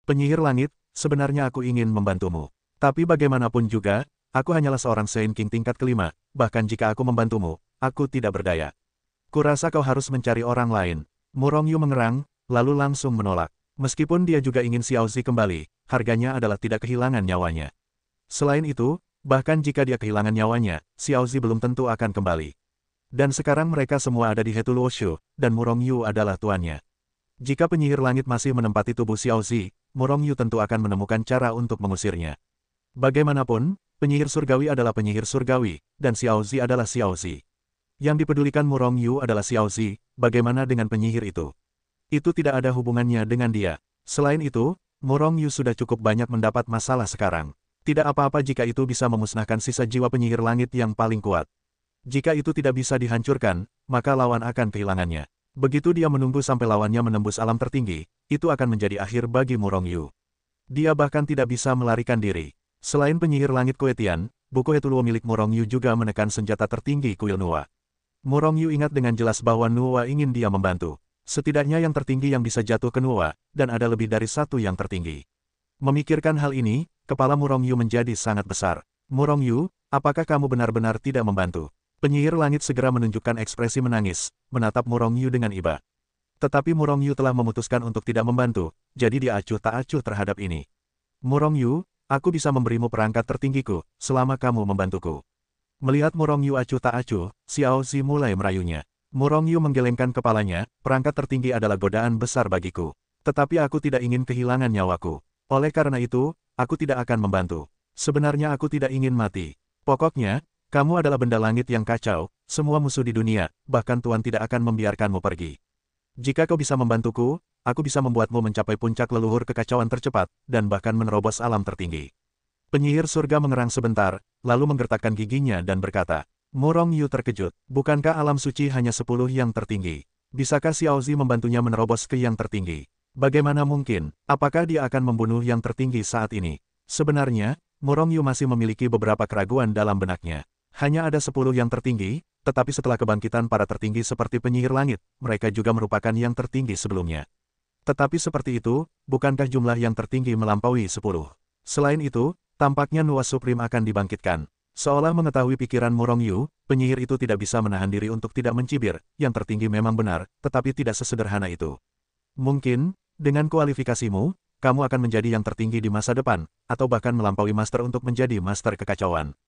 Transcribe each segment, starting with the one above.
Penyihir langit, sebenarnya aku ingin membantumu. Tapi bagaimanapun juga, aku hanyalah seorang Saint King tingkat kelima, bahkan jika aku membantumu, aku tidak berdaya. Kurasa kau harus mencari orang lain. Murong Yu mengerang, lalu langsung menolak. Meskipun dia juga ingin Xiao Zi kembali, harganya adalah tidak kehilangan nyawanya. Selain itu, bahkan jika dia kehilangan nyawanya, Xiao Zi belum tentu akan kembali. Dan sekarang mereka semua ada di Hetuluoshu, dan Murong Yu adalah tuannya. Jika penyihir langit masih menempati tubuh Xiao Zi, Murong Yu tentu akan menemukan cara untuk mengusirnya. Bagaimanapun, penyihir surgawi adalah penyihir surgawi, dan Xiao Zi adalah Xiao Zi. Yang dipedulikan Murong Yu adalah Xiao Zi, bagaimana dengan penyihir itu? Itu tidak ada hubungannya dengan dia. Selain itu, Murong Yu sudah cukup banyak mendapat masalah sekarang. Tidak apa-apa jika itu bisa memusnahkan sisa jiwa penyihir langit yang paling kuat. Jika itu tidak bisa dihancurkan, maka lawan akan kehilangannya. Begitu dia menunggu sampai lawannya menembus alam tertinggi, itu akan menjadi akhir bagi Murong Yu. Dia bahkan tidak bisa melarikan diri. Selain penyihir langit Kuetian, buku Hetuluo milik Murong Yu juga menekan senjata tertinggi kuil Nuwa. Murong Yu ingat dengan jelas bahwa Nuwa ingin dia membantu. Setidaknya yang tertinggi yang bisa jatuh ke Nuwa, dan ada lebih dari satu yang tertinggi. Memikirkan hal ini, kepala Murong Yu menjadi sangat besar. Murong Yu, apakah kamu benar-benar tidak membantu? Penyihir langit segera menunjukkan ekspresi menangis, menatap Murong Yu dengan iba. Tetapi Murong Yu telah memutuskan untuk tidak membantu, jadi dia acuh tak acuh terhadap ini. Murong Yu, aku bisa memberimu perangkat tertinggiku, selama kamu membantuku. Melihat Murong Yu acuh tak acuh, Xiao Zi mulai merayunya. Murong Yu menggelengkan kepalanya, perangkat tertinggi adalah godaan besar bagiku. Tetapi aku tidak ingin kehilangan nyawaku. Oleh karena itu, aku tidak akan membantu. Sebenarnya aku tidak ingin mati. Pokoknya, kamu adalah benda langit yang kacau, semua musuh di dunia, bahkan Tuan tidak akan membiarkanmu pergi. Jika kau bisa membantuku, aku bisa membuatmu mencapai puncak leluhur kekacauan tercepat, dan bahkan menerobos alam tertinggi. Penyihir surga mengerang sebentar, lalu menggertakkan giginya dan berkata, Murong Yu terkejut, bukankah alam suci hanya 10 yang tertinggi? Bisakah Xiao Zi membantunya menerobos ke yang tertinggi? Bagaimana mungkin? Apakah dia akan membunuh yang tertinggi saat ini? Sebenarnya, Murong Yu masih memiliki beberapa keraguan dalam benaknya. Hanya ada 10 yang tertinggi, tetapi setelah kebangkitan para tertinggi seperti penyihir langit, mereka juga merupakan yang tertinggi sebelumnya. Tetapi seperti itu, bukankah jumlah yang tertinggi melampaui 10? Selain itu, tampaknya Nuwa Supreme akan dibangkitkan. Seolah mengetahui pikiran Murong Yu, penyihir itu tidak bisa menahan diri untuk tidak mencibir, yang tertinggi memang benar, tetapi tidak sesederhana itu. Mungkin, dengan kualifikasimu, kamu akan menjadi yang tertinggi di masa depan, atau bahkan melampaui master untuk menjadi master kekacauan.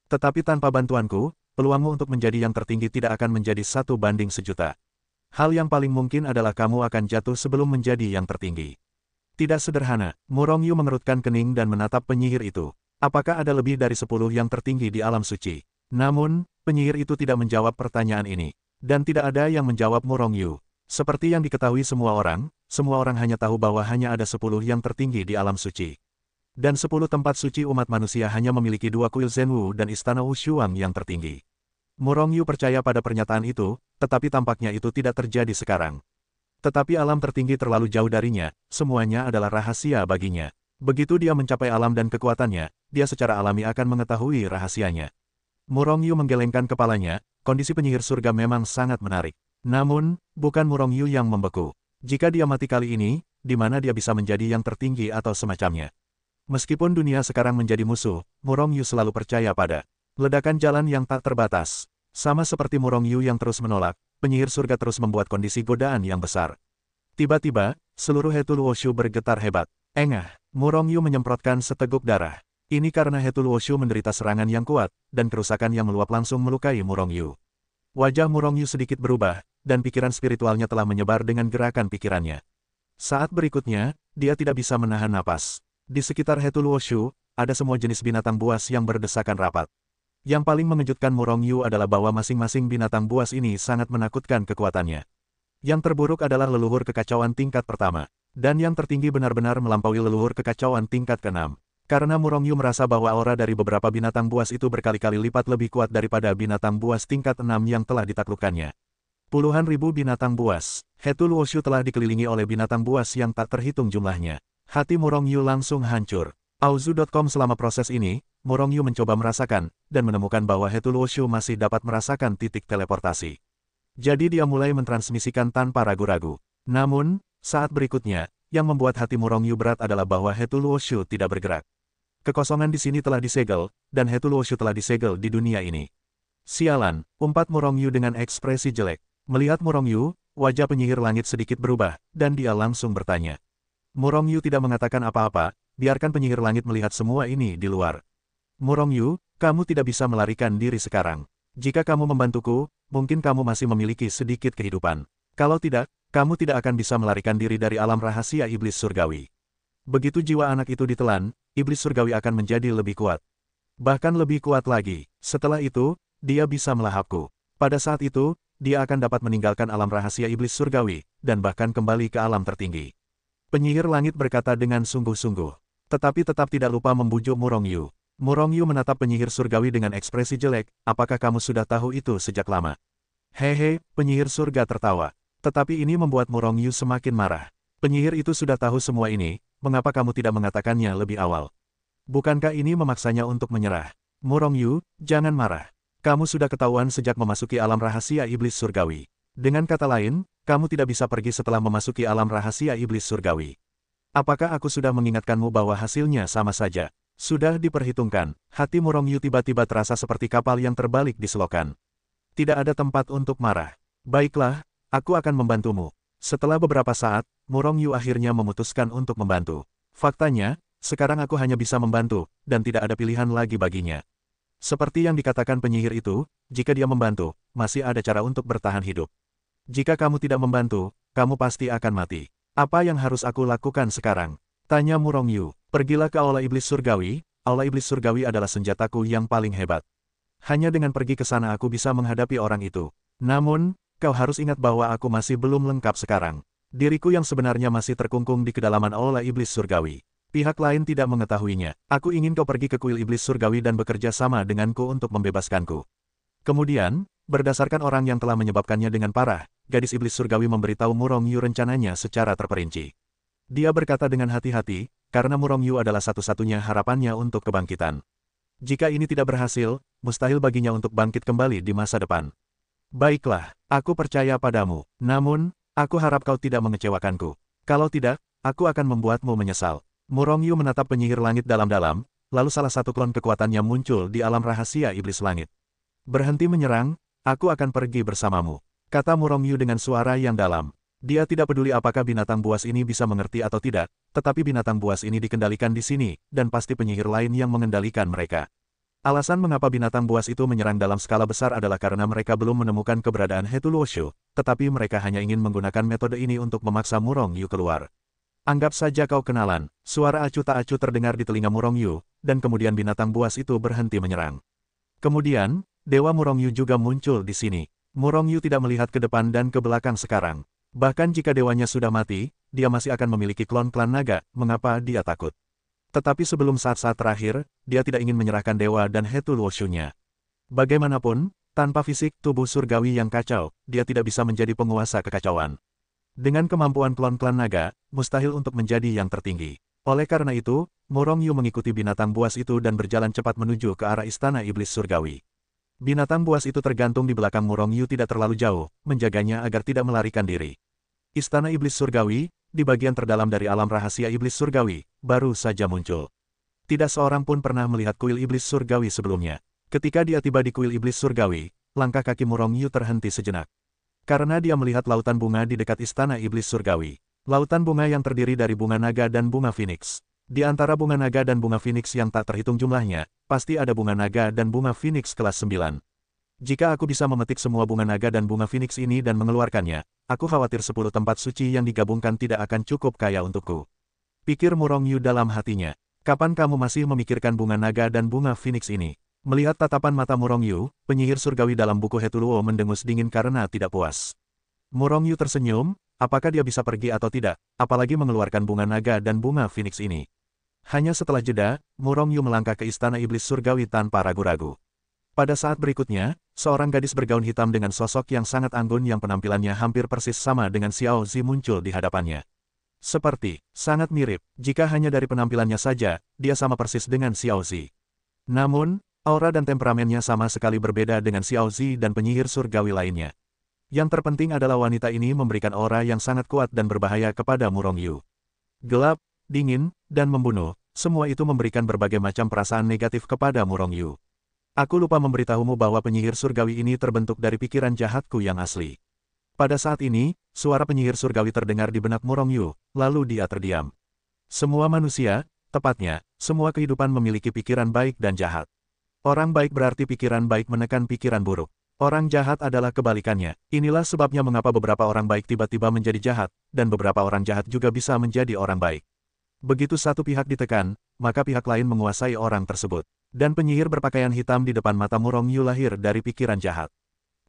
Tetapi tanpa bantuanku, peluangmu untuk menjadi yang tertinggi tidak akan menjadi 1:1.000.000. Hal yang paling mungkin adalah kamu akan jatuh sebelum menjadi yang tertinggi. Tidak sederhana, Murong Yu mengerutkan kening dan menatap penyihir itu. Apakah ada lebih dari 10 yang tertinggi di alam suci? Namun, penyihir itu tidak menjawab pertanyaan ini. Dan tidak ada yang menjawab Murong Yu. Seperti yang diketahui semua orang hanya tahu bahwa hanya ada 10 yang tertinggi di alam suci. Dan 10 tempat suci umat manusia hanya memiliki 2 kuil Zhenwu dan istana Wushuang yang tertinggi. Murong Yu percaya pada pernyataan itu, tetapi tampaknya itu tidak terjadi sekarang. Tetapi alam tertinggi terlalu jauh darinya, semuanya adalah rahasia baginya. Begitu dia mencapai alam dan kekuatannya, dia secara alami akan mengetahui rahasianya. Murong Yu menggelengkan kepalanya, kondisi penyihir surga memang sangat menarik. Namun, bukan Murong Yu yang membeku. Jika dia mati kali ini, di mana dia bisa menjadi yang tertinggi atau semacamnya. Meskipun dunia sekarang menjadi musuh, Murong Yu selalu percaya pada ledakan jalan yang tak terbatas. Sama seperti Murong Yu yang terus menolak, penyihir surga terus membuat kondisi godaan yang besar. Tiba-tiba, seluruh Hetuluoshu bergetar hebat. Engah, Murong Yu menyemprotkan seteguk darah. Ini karena Hetuluoshu menderita serangan yang kuat, dan kerusakan yang meluap langsung melukai Murong Yu. Wajah Murong Yu sedikit berubah, dan pikiran spiritualnya telah menyebar dengan gerakan pikirannya. Saat berikutnya, dia tidak bisa menahan napas. Di sekitar Hetuluoshu, ada semua jenis binatang buas yang berdesakan rapat. Yang paling mengejutkan Murong Yu adalah bahwa masing-masing binatang buas ini sangat menakutkan kekuatannya. Yang terburuk adalah leluhur kekacauan tingkat pertama. Dan yang tertinggi benar-benar melampaui leluhur kekacauan tingkat ke-6. Karena Murong Yu merasa bahwa aura dari beberapa binatang buas itu berkali-kali lipat lebih kuat daripada binatang buas tingkat 6 yang telah ditaklukkannya. Puluhan ribu binatang buas. Hetuluoshu telah dikelilingi oleh binatang buas yang tak terhitung jumlahnya. Hati Murong Yu langsung hancur. Auzu.com selama proses ini, Murong Yu mencoba merasakan, dan menemukan bahwa Hetuluoshu masih dapat merasakan titik teleportasi. Jadi dia mulai mentransmisikan tanpa ragu-ragu. Namun, saat berikutnya, yang membuat hati Murong Yu berat adalah bahwa He Tuluoshu tidak bergerak. Kekosongan di sini telah disegel, dan He Tuluoshu telah disegel di dunia ini. Sialan, umpat Murong Yu dengan ekspresi jelek. Melihat Murong Yu, wajah penyihir langit sedikit berubah, dan dia langsung bertanya. Murong Yu tidak mengatakan apa-apa, biarkan penyihir langit melihat semua ini di luar. Murong Yu, kamu tidak bisa melarikan diri sekarang. Jika kamu membantuku, mungkin kamu masih memiliki sedikit kehidupan. Kalau tidak, kamu tidak akan bisa melarikan diri dari alam rahasia iblis surgawi. Begitu jiwa anak itu ditelan, iblis surgawi akan menjadi lebih kuat. Bahkan lebih kuat lagi. Setelah itu, dia bisa melahapku. Pada saat itu, dia akan dapat meninggalkan alam rahasia iblis surgawi, dan bahkan kembali ke alam tertinggi. Penyihir langit berkata dengan sungguh-sungguh. Tetapi tetap tidak lupa membujuk Murong Yu. Murong Yu menatap penyihir surgawi dengan ekspresi jelek, apakah kamu sudah tahu itu sejak lama? Hehe, penyihir surga tertawa. Tetapi ini membuat Murong Yu semakin marah. Penyihir itu sudah tahu semua ini, mengapa kamu tidak mengatakannya lebih awal? Bukankah ini memaksanya untuk menyerah? Murong Yu, jangan marah. Kamu sudah ketahuan sejak memasuki alam rahasia iblis surgawi. Dengan kata lain, kamu tidak bisa pergi setelah memasuki alam rahasia iblis surgawi. Apakah aku sudah mengingatkanmu bahwa hasilnya sama saja? Sudah diperhitungkan, hati Murong Yu tiba-tiba terasa seperti kapal yang terbalik di selokan. Tidak ada tempat untuk marah. Baiklah, aku akan membantumu. Setelah beberapa saat, Murong Yu akhirnya memutuskan untuk membantu. Faktanya, sekarang aku hanya bisa membantu, dan tidak ada pilihan lagi baginya. Seperti yang dikatakan penyihir itu, jika dia membantu, masih ada cara untuk bertahan hidup. Jika kamu tidak membantu, kamu pasti akan mati. Apa yang harus aku lakukan sekarang? Tanya Murong Yu. Pergilah ke Aula Iblis Surgawi. Aula Iblis Surgawi adalah senjataku yang paling hebat. Hanya dengan pergi ke sana aku bisa menghadapi orang itu. Namun, kau harus ingat bahwa aku masih belum lengkap sekarang. Diriku yang sebenarnya masih terkungkung di kedalaman Aula Iblis Surgawi. Pihak lain tidak mengetahuinya. Aku ingin kau pergi ke kuil iblis surgawi dan bekerja sama denganku untuk membebaskanku. Kemudian, berdasarkan orang yang telah menyebabkannya dengan parah, gadis iblis surgawi memberitahu Murong Yu rencananya secara terperinci. Dia berkata dengan hati-hati, karena Murong Yu adalah satu-satunya harapannya untuk kebangkitan. Jika ini tidak berhasil, mustahil baginya untuk bangkit kembali di masa depan. Baiklah, aku percaya padamu. Namun, aku harap kau tidak mengecewakanku. Kalau tidak, aku akan membuatmu menyesal. Murong Yu menatap penyihir langit dalam-dalam, lalu salah satu klon kekuatannya muncul di alam rahasia iblis langit. Berhenti menyerang, aku akan pergi bersamamu, kata Murong Yu dengan suara yang dalam. Dia tidak peduli apakah binatang buas ini bisa mengerti atau tidak, tetapi binatang buas ini dikendalikan di sini, dan pasti penyihir lain yang mengendalikan mereka. Alasan mengapa binatang buas itu menyerang dalam skala besar adalah karena mereka belum menemukan keberadaan He Tuluoshu, tetapi mereka hanya ingin menggunakan metode ini untuk memaksa Murong Yu keluar. Anggap saja kau kenalan. Suara acuh tak acuh terdengar di telinga Murong Yu, dan kemudian binatang buas itu berhenti menyerang. Kemudian, Dewa Murong Yu juga muncul di sini. Murong Yu tidak melihat ke depan dan ke belakang sekarang. Bahkan jika dewanya sudah mati, dia masih akan memiliki klon klan naga, mengapa dia takut? Tetapi sebelum saat-saat terakhir, dia tidak ingin menyerahkan dewa dan He Tuluoshu-nya. Bagaimanapun, tanpa fisik tubuh surgawi yang kacau, dia tidak bisa menjadi penguasa kekacauan. Dengan kemampuan klon-klan naga, mustahil untuk menjadi yang tertinggi. Oleh karena itu, Murong Yu mengikuti binatang buas itu dan berjalan cepat menuju ke arah istana iblis surgawi. Binatang buas itu tergantung di belakang Murong Yu tidak terlalu jauh, menjaganya agar tidak melarikan diri. Istana iblis surgawi, di bagian terdalam dari alam rahasia iblis surgawi, baru saja muncul. Tidak seorang pun pernah melihat kuil iblis surgawi sebelumnya. Ketika dia tiba di kuil iblis surgawi, langkah kaki Murong Yu terhenti sejenak. Karena dia melihat lautan bunga di dekat istana iblis surgawi. Lautan bunga yang terdiri dari bunga naga dan bunga phoenix. Di antara bunga naga dan bunga phoenix yang tak terhitung jumlahnya, pasti ada bunga naga dan bunga phoenix kelas 9. Jika aku bisa memetik semua bunga naga dan bunga phoenix ini dan mengeluarkannya, aku khawatir 10 tempat suci yang digabungkan tidak akan cukup kaya untukku. Pikir Murong Yu dalam hatinya. Kapan kamu masih memikirkan bunga naga dan bunga phoenix ini? Melihat tatapan mata Murong Yu, penyihir surgawi dalam buku He Tuluo mendengus dingin karena tidak puas. Murong Yu tersenyum, apakah dia bisa pergi atau tidak, apalagi mengeluarkan bunga naga dan bunga phoenix ini. Hanya setelah jeda, Murong Yu melangkah ke istana iblis surgawi tanpa ragu-ragu. Pada saat berikutnya, seorang gadis bergaun hitam dengan sosok yang sangat anggun yang penampilannya hampir persis sama dengan Xiao Zi muncul di hadapannya. Sangat mirip, jika hanya dari penampilannya saja, dia sama persis dengan Xiao Zi. Namun, aura dan temperamennya sama sekali berbeda dengan Xiao Zi dan penyihir surgawi lainnya. Yang terpenting adalah wanita ini memberikan aura yang sangat kuat dan berbahaya kepada Murong Yu. Gelap, dingin, dan membunuh, semua itu memberikan berbagai macam perasaan negatif kepada Murong Yu. Aku lupa memberitahumu bahwa penyihir surgawi ini terbentuk dari pikiran jahatku yang asli. Pada saat ini, suara penyihir surgawi terdengar di benak Murong Yu, lalu dia terdiam. Semua manusia, tepatnya, semua kehidupan memiliki pikiran baik dan jahat. Orang baik berarti pikiran baik menekan pikiran buruk. Orang jahat adalah kebalikannya. Inilah sebabnya mengapa beberapa orang baik tiba-tiba menjadi jahat, dan beberapa orang jahat juga bisa menjadi orang baik. Begitu satu pihak ditekan, maka pihak lain menguasai orang tersebut. Dan penyihir berpakaian hitam di depan mata Murong Yu lahir dari pikiran jahat.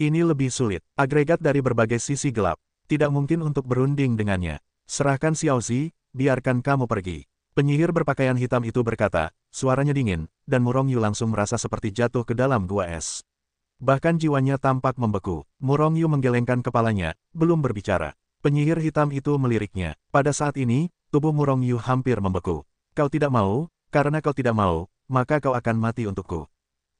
Ini lebih sulit. Agregat dari berbagai sisi gelap. Tidak mungkin untuk berunding dengannya. Serahkan Xiaozi, biarkan kamu pergi. Penyihir berpakaian hitam itu berkata, suaranya dingin, dan Murong Yu langsung merasa seperti jatuh ke dalam gua es. Bahkan jiwanya tampak membeku. Murong Yu menggelengkan kepalanya, belum berbicara. Penyihir hitam itu meliriknya. Pada saat ini, tubuh Murong Yu hampir membeku. Kau tidak mau, karena kau tidak mau, maka kau akan mati untukku.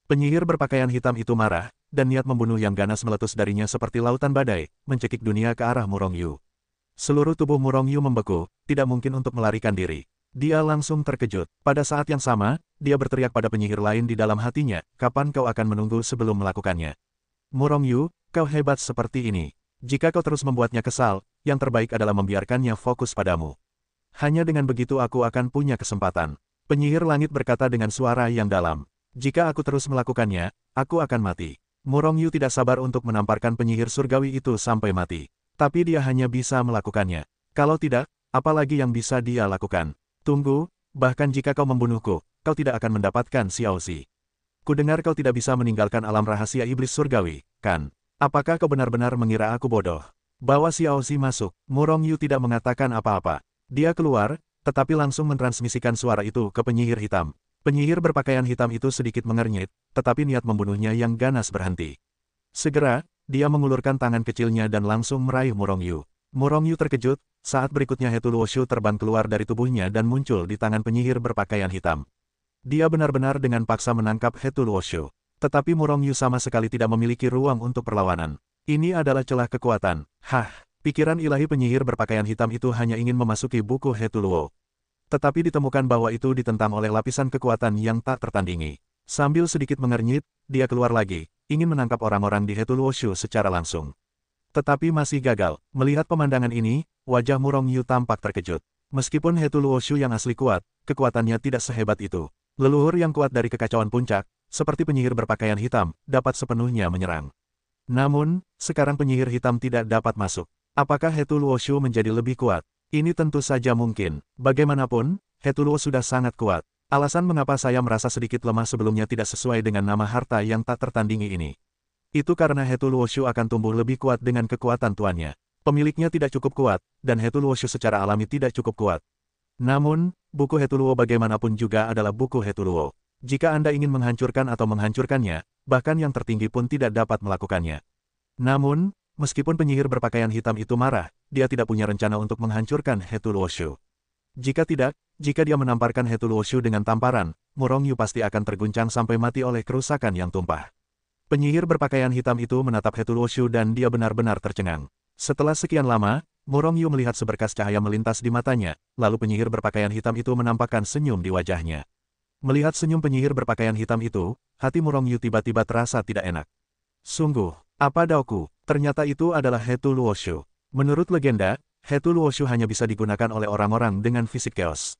Penyihir berpakaian hitam itu marah, dan niat membunuh yang ganas meletus darinya seperti lautan badai, mencekik dunia ke arah Murong Yu. Seluruh tubuh Murong Yu membeku, tidak mungkin untuk melarikan diri. Dia langsung terkejut. Pada saat yang sama, dia berteriak pada penyihir lain di dalam hatinya, kapan kau akan menunggu sebelum melakukannya? Murong Yu, kau hebat seperti ini. Jika kau terus membuatnya kesal, yang terbaik adalah membiarkannya fokus padamu. Hanya dengan begitu aku akan punya kesempatan. Penyihir langit berkata dengan suara yang dalam. Jika aku terus melakukannya, aku akan mati. Murong Yu tidak sabar untuk menamparkan penyihir surgawi itu sampai mati. Tapi dia hanya bisa melakukannya. Kalau tidak, apalagi yang bisa dia lakukan? Tunggu, bahkan jika kau membunuhku, kau tidak akan mendapatkan Xiaozi. Kudengar kau tidak bisa meninggalkan alam rahasia iblis surgawi, kan? Apakah kau benar-benar mengira aku bodoh? Bawa Xiaozi masuk. Murong Yu tidak mengatakan apa-apa. Dia keluar, tetapi langsung mentransmisikan suara itu ke penyihir hitam. Penyihir berpakaian hitam itu sedikit mengernyit, tetapi niat membunuhnya yang ganas berhenti. Segera, dia mengulurkan tangan kecilnya dan langsung meraih Murong Yu. Murong Yu terkejut, saat berikutnya Hetu Luoshu terbang keluar dari tubuhnya dan muncul di tangan penyihir berpakaian hitam. Dia benar-benar dengan paksa menangkap Hetu Luoshu. Tetapi Murong Yu sama sekali tidak memiliki ruang untuk perlawanan. Ini adalah celah kekuatan. Hah, pikiran ilahi penyihir berpakaian hitam itu hanya ingin memasuki buku Hetu Luo. Tetapi ditemukan bahwa itu ditentang oleh lapisan kekuatan yang tak tertandingi. Sambil sedikit mengernyit, dia keluar lagi, ingin menangkap orang-orang di Hetu Luoshu secara langsung. Tetapi masih gagal. Melihat pemandangan ini, wajah Murong Yu tampak terkejut. Meskipun Hetu Luoshu yang asli kuat, kekuatannya tidak sehebat itu. Leluhur yang kuat dari kekacauan puncak, seperti penyihir berpakaian hitam, dapat sepenuhnya menyerang. Namun, sekarang penyihir hitam tidak dapat masuk. Apakah Hetu Luoshu menjadi lebih kuat? Ini tentu saja mungkin. Bagaimanapun, Hetu Luo sudah sangat kuat. Alasan mengapa saya merasa sedikit lemah sebelumnya tidak sesuai dengan nama harta yang tak tertandingi ini. Itu karena Hetu Luoshu akan tumbuh lebih kuat dengan kekuatan tuannya. Pemiliknya tidak cukup kuat, dan Hetu Luoshu secara alami tidak cukup kuat. Namun, buku Hetu Luo bagaimanapun juga adalah buku Hetu Luo. Jika Anda ingin menghancurkan atau menghancurkannya, bahkan yang tertinggi pun tidak dapat melakukannya. Namun, meskipun penyihir berpakaian hitam itu marah, dia tidak punya rencana untuk menghancurkan Hetu Luoshu. Jika tidak, jika dia menamparkan Hetu Luoshu dengan tamparan, Murong Yu pasti akan terguncang sampai mati oleh kerusakan yang tumpah. Penyihir berpakaian hitam itu menatap Hetu Luoshu dan dia benar-benar tercengang. Setelah sekian lama, Murong Yu melihat seberkas cahaya melintas di matanya, lalu penyihir berpakaian hitam itu menampakkan senyum di wajahnya. Melihat senyum penyihir berpakaian hitam itu, hati Murong Yu tiba-tiba terasa tidak enak. Sungguh, apa dauku, ternyata itu adalah Hetu Luoshu. Menurut legenda, Hetu Luoshu hanya bisa digunakan oleh orang-orang dengan fisik chaos.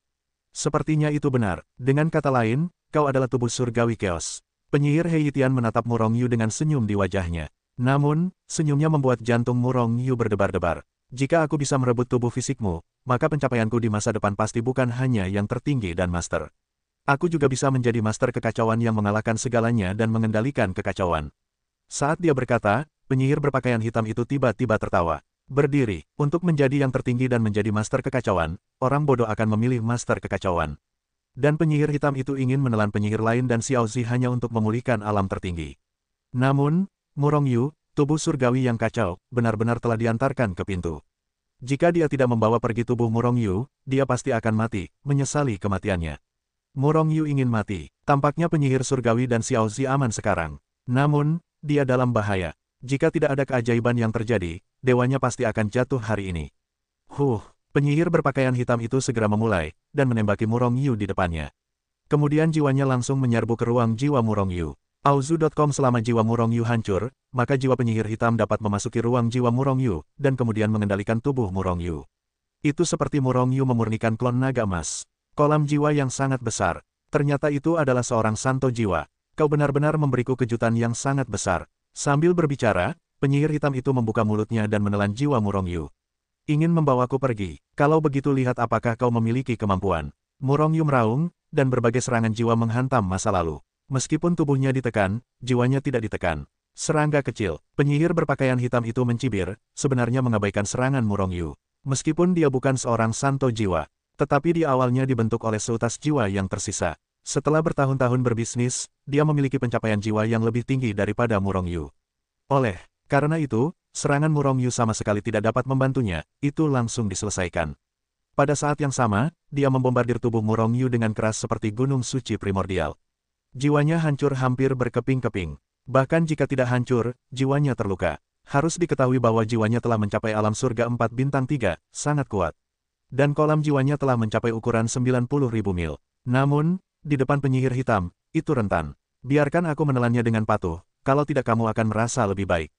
Sepertinya itu benar, dengan kata lain, kau adalah tubuh surgawi chaos. Penyihir Heitian menatap Murong Yu dengan senyum di wajahnya. Namun, senyumnya membuat jantung Murong Yu berdebar-debar. Jika aku bisa merebut tubuh fisikmu, maka pencapaianku di masa depan pasti bukan hanya yang tertinggi dan master. Aku juga bisa menjadi master kekacauan yang mengalahkan segalanya dan mengendalikan kekacauan. Saat dia berkata, penyihir berpakaian hitam itu tiba-tiba tertawa. Berdiri, untuk menjadi yang tertinggi dan menjadi master kekacauan, orang bodoh akan memilih master kekacauan. Dan penyihir hitam itu ingin menelan penyihir lain dan Xiaozi hanya untuk memulihkan alam tertinggi. Namun, Murong Yu, tubuh surgawi yang kacau, benar-benar telah diantarkan ke pintu. Jika dia tidak membawa pergi tubuh Murong Yu, dia pasti akan mati, menyesali kematiannya. Murong Yu ingin mati. Tampaknya penyihir surgawi dan Xiaozi aman sekarang. Namun, dia dalam bahaya. Jika tidak ada keajaiban yang terjadi, dewanya pasti akan jatuh hari ini. Penyihir berpakaian hitam itu segera memulai, dan menembaki Murong Yu di depannya. Kemudian jiwanya langsung menyerbu ke ruang jiwa Murong Yu. Auzu.com Selama jiwa Murong Yu hancur, maka jiwa penyihir hitam dapat memasuki ruang jiwa Murong Yu, dan kemudian mengendalikan tubuh Murong Yu. Itu seperti Murong Yu memurnikan klon naga emas. Kolam jiwa yang sangat besar. Ternyata itu adalah seorang santo jiwa. Kau benar-benar memberiku kejutan yang sangat besar. Sambil berbicara, penyihir hitam itu membuka mulutnya dan menelan jiwa Murong Yu. Ingin membawaku pergi. Kalau begitu lihat apakah kau memiliki kemampuan. Murong Yu meraung, dan berbagai serangan jiwa menghantam masa lalu. Meskipun tubuhnya ditekan, jiwanya tidak ditekan. Serangga kecil, penyihir berpakaian hitam itu mencibir, sebenarnya mengabaikan serangan Murong Yu. Meskipun dia bukan seorang santo jiwa, tetapi dia awalnya dibentuk oleh seutas jiwa yang tersisa. Setelah bertahun-tahun berbisnis, dia memiliki pencapaian jiwa yang lebih tinggi daripada Murong Yu. Karena itu, serangan Murong Yu sama sekali tidak dapat membantunya, itu langsung diselesaikan. Pada saat yang sama, dia membombardir tubuh Murong Yu dengan keras seperti gunung suci primordial. Jiwanya hancur hampir berkeping-keping. Bahkan jika tidak hancur, jiwanya terluka. Harus diketahui bahwa jiwanya telah mencapai alam surga 4 bintang 3, sangat kuat. Dan kolam jiwanya telah mencapai ukuran 90.000 mil. Namun, di depan penyihir hitam, itu rentan. Biarkan aku menelannya dengan patuh, kalau tidak kamu akan merasa lebih baik.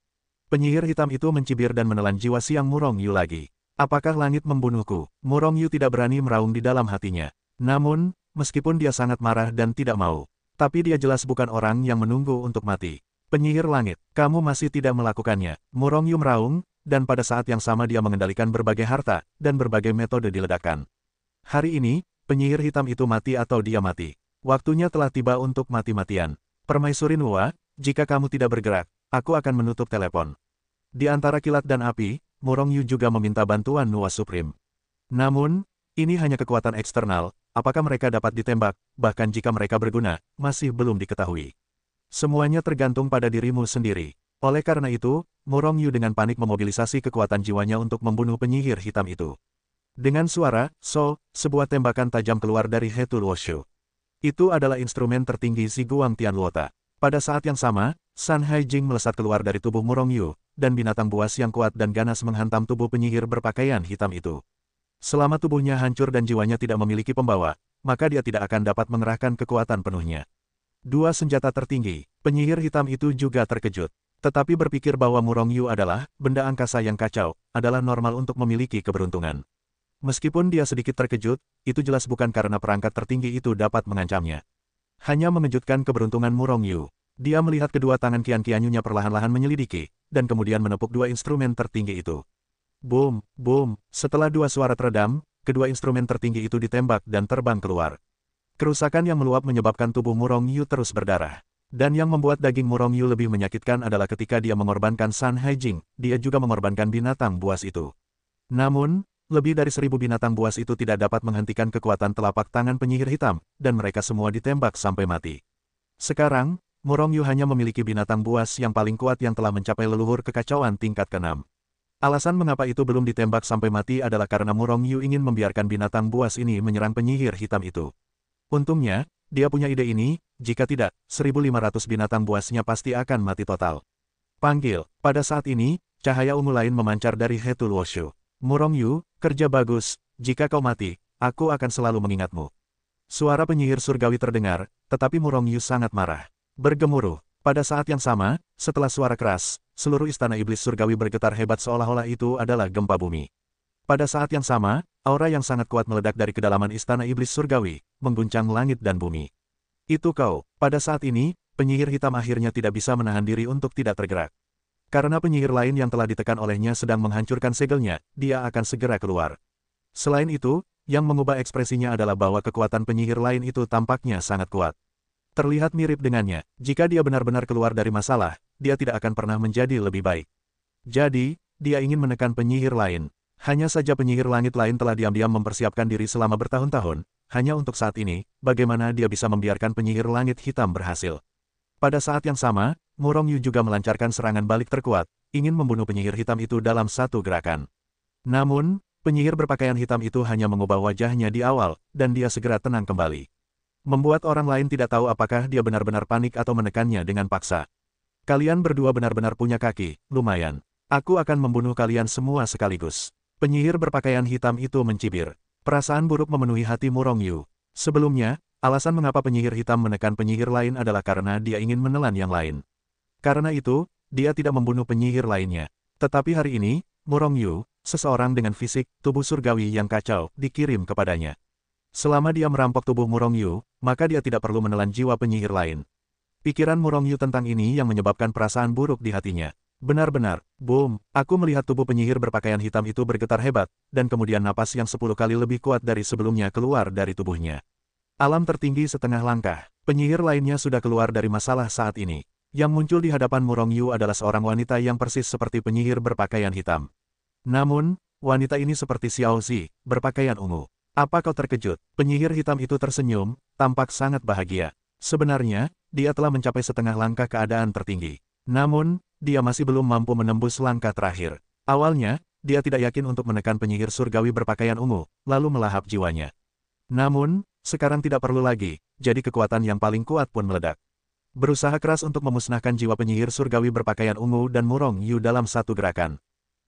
Penyihir hitam itu mencibir dan menelan jiwa siang Murong Yu lagi. Apakah langit membunuhku? Murong Yu tidak berani meraung di dalam hatinya. Namun, meskipun dia sangat marah dan tidak mau, tapi dia jelas bukan orang yang menunggu untuk mati. Penyihir langit, kamu masih tidak melakukannya. Murong Yu meraung, dan pada saat yang sama dia mengendalikan berbagai harta, dan berbagai metode diledakkan. Hari ini, penyihir hitam itu mati atau dia mati. Waktunya telah tiba untuk mati-matian. Permaisuri Nuwa, jika kamu tidak bergerak, aku akan menutup telepon. Di antara kilat dan api, Murong Yu juga meminta bantuan Nuwa Supreme. Namun, ini hanya kekuatan eksternal, apakah mereka dapat ditembak, bahkan jika mereka berguna, masih belum diketahui. Semuanya tergantung pada dirimu sendiri. Oleh karena itu, Murong Yu dengan panik memobilisasi kekuatan jiwanya untuk membunuh penyihir hitam itu. Dengan suara, sebuah tembakan tajam keluar dari Hetul Woshu. Itu adalah instrumen tertinggi Ziguang Tianluota. Pada saat yang sama, San Haijing melesat keluar dari tubuh Murong Yu, dan binatang buas yang kuat dan ganas menghantam tubuh penyihir berpakaian hitam itu. Selama tubuhnya hancur dan jiwanya tidak memiliki pembawa, maka dia tidak akan dapat mengerahkan kekuatan penuhnya. Dua senjata tertinggi, penyihir hitam itu juga terkejut. Tetapi berpikir bahwa Murong Yu adalah benda angkasa yang kacau, adalah normal untuk memiliki keberuntungan. Meskipun dia sedikit terkejut, itu jelas bukan karena perangkat tertinggi itu dapat mengancamnya. Hanya mengejutkan keberuntungan Murong Yu. Dia melihat kedua tangan kian-kianyunya perlahan-lahan menyelidiki, dan kemudian menepuk dua instrumen tertinggi itu. Boom, boom, setelah dua suara teredam, kedua instrumen tertinggi itu ditembak dan terbang keluar. Kerusakan yang meluap menyebabkan tubuh Murong Yu terus berdarah. Dan yang membuat daging Murong Yu lebih menyakitkan adalah ketika dia mengorbankan San Haijing, dia juga mengorbankan binatang buas itu. Namun, lebih dari 1000 binatang buas itu tidak dapat menghentikan kekuatan telapak tangan penyihir hitam, dan mereka semua ditembak sampai mati. Sekarang, Murong Yu hanya memiliki binatang buas yang paling kuat yang telah mencapai leluhur kekacauan tingkat ke-6. Alasan mengapa itu belum ditembak sampai mati adalah karena Murong Yu ingin membiarkan binatang buas ini menyerang penyihir hitam itu. Untungnya, dia punya ide ini, jika tidak, 1500 binatang buasnya pasti akan mati total. Panggil, pada saat ini, cahaya ungu lain memancar dari Hetul Woshu. Murong Yu, kerja bagus, jika kau mati, aku akan selalu mengingatmu. Suara penyihir surgawi terdengar, tetapi Murong Yu sangat marah. Bergemuruh. Pada saat yang sama, setelah suara keras, seluruh istana iblis surgawi bergetar hebat seolah-olah itu adalah gempa bumi. Pada saat yang sama, aura yang sangat kuat meledak dari kedalaman istana iblis surgawi, mengguncang langit dan bumi. Itu kau. Pada saat ini, penyihir hitam akhirnya tidak bisa menahan diri untuk tidak tergerak. Karena penyihir lain yang telah ditekan olehnya sedang menghancurkan segelnya, dia akan segera keluar. Selain itu, yang mengubah ekspresinya adalah bahwa kekuatan penyihir lain itu tampaknya sangat kuat. Terlihat mirip dengannya, jika dia benar-benar keluar dari masalah, dia tidak akan pernah menjadi lebih baik. Jadi, dia ingin menekan penyihir lain. Hanya saja penyihir langit lain telah diam-diam mempersiapkan diri selama bertahun-tahun, hanya untuk saat ini, bagaimana dia bisa membiarkan penyihir langit hitam berhasil. Pada saat yang sama, Murong Yu juga melancarkan serangan balik terkuat, ingin membunuh penyihir hitam itu dalam satu gerakan. Namun, penyihir berpakaian hitam itu hanya mengubah wajahnya di awal, dan dia segera tenang kembali. Membuat orang lain tidak tahu apakah dia benar-benar panik atau menekannya dengan paksa. Kalian berdua benar-benar punya kaki, lumayan. Aku akan membunuh kalian semua sekaligus. Penyihir berpakaian hitam itu mencibir. Perasaan buruk memenuhi hati Murong Yu. Sebelumnya, alasan mengapa penyihir hitam menekan penyihir lain adalah karena dia ingin menelan yang lain. Karena itu, dia tidak membunuh penyihir lainnya. Tetapi hari ini, Murong Yu, seseorang dengan fisik, tubuh surgawi yang kacau, dikirim kepadanya. Selama dia merampok tubuh Murong Yu, maka dia tidak perlu menelan jiwa penyihir lain. Pikiran Murong Yu tentang ini yang menyebabkan perasaan buruk di hatinya. Benar-benar, boom, aku melihat tubuh penyihir berpakaian hitam itu bergetar hebat, dan kemudian napas yang 10 kali lebih kuat dari sebelumnya keluar dari tubuhnya. Alam tertinggi setengah langkah, penyihir lainnya sudah keluar dari masalah saat ini. Yang muncul di hadapan Murong Yu adalah seorang wanita yang persis seperti penyihir berpakaian hitam. Namun, wanita ini seperti Xiao Zi, berpakaian ungu. Apa kau terkejut? Penyihir hitam itu tersenyum, tampak sangat bahagia. Sebenarnya, dia telah mencapai setengah langkah keadaan tertinggi. Namun, dia masih belum mampu menembus langkah terakhir. Awalnya, dia tidak yakin untuk menekan penyihir surgawi berpakaian ungu, lalu melahap jiwanya. Namun, sekarang tidak perlu lagi, jadi kekuatan yang paling kuat pun meledak. Berusaha keras untuk memusnahkan jiwa penyihir surgawi berpakaian ungu dan Murong Yu dalam satu gerakan.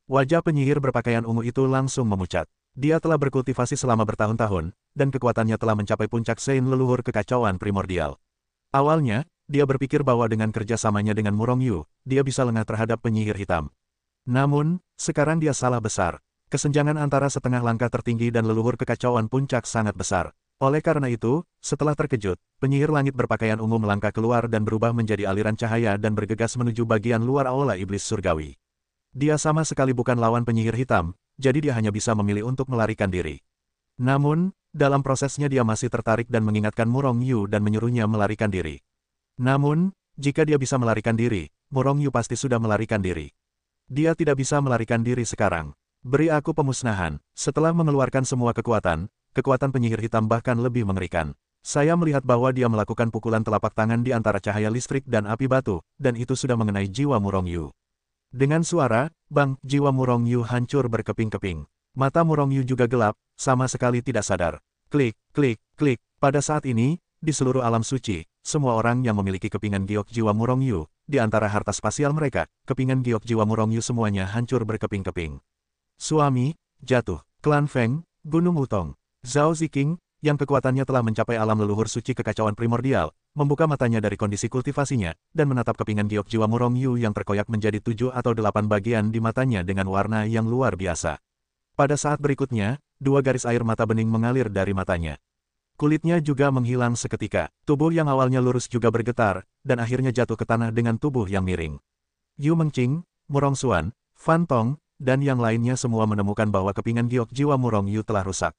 Wajah penyihir berpakaian ungu itu langsung memucat. Dia telah berkultivasi selama bertahun-tahun, dan kekuatannya telah mencapai puncak Sein leluhur kekacauan primordial. Awalnya, dia berpikir bahwa dengan kerjasamanya dengan Murong Yu, dia bisa lengah terhadap penyihir hitam. Namun, sekarang dia salah besar. Kesenjangan antara setengah langkah tertinggi dan leluhur kekacauan puncak sangat besar. Oleh karena itu, setelah terkejut, penyihir langit berpakaian ungu melangkah keluar dan berubah menjadi aliran cahaya dan bergegas menuju bagian luar aula iblis surgawi. Dia sama sekali bukan lawan penyihir hitam, jadi dia hanya bisa memilih untuk melarikan diri. Namun, dalam prosesnya dia masih tertarik dan mengingatkan Murong Yu dan menyuruhnya melarikan diri. Namun, jika dia bisa melarikan diri, Murong Yu pasti sudah melarikan diri. Dia tidak bisa melarikan diri sekarang. Beri aku pemusnahan. Setelah mengeluarkan semua kekuatan penyihir hitam bahkan lebih mengerikan. Saya melihat bahwa dia melakukan pukulan telapak tangan di antara cahaya listrik dan api batu, dan itu sudah mengenai jiwa Murong Yu. Dengan suara, bang, jiwa Murong Yu hancur berkeping-keping. Mata Murong Yu juga gelap, sama sekali tidak sadar. Klik, klik, klik. Pada saat ini, di seluruh alam suci, semua orang yang memiliki kepingan giok jiwa Murong Yu, di antara harta spasial mereka, kepingan giok jiwa Murong Yu semuanya hancur berkeping-keping. Suami, jatuh. Klan Feng, Gunung Wutong. Zhao Ziqing, yang kekuatannya telah mencapai alam leluhur suci kekacauan primordial, membuka matanya dari kondisi kultivasinya, dan menatap kepingan giok jiwa Murong Yu yang terkoyak menjadi 7 atau 8 bagian di matanya dengan warna yang luar biasa. Pada saat berikutnya, 2 garis air mata bening mengalir dari matanya. Kulitnya juga menghilang seketika, tubuh yang awalnya lurus juga bergetar, dan akhirnya jatuh ke tanah dengan tubuh yang miring. Yu Mengqing, Murong Xuan, Fan Tong, dan yang lainnya semua menemukan bahwa kepingan giok jiwa Murong Yu telah rusak.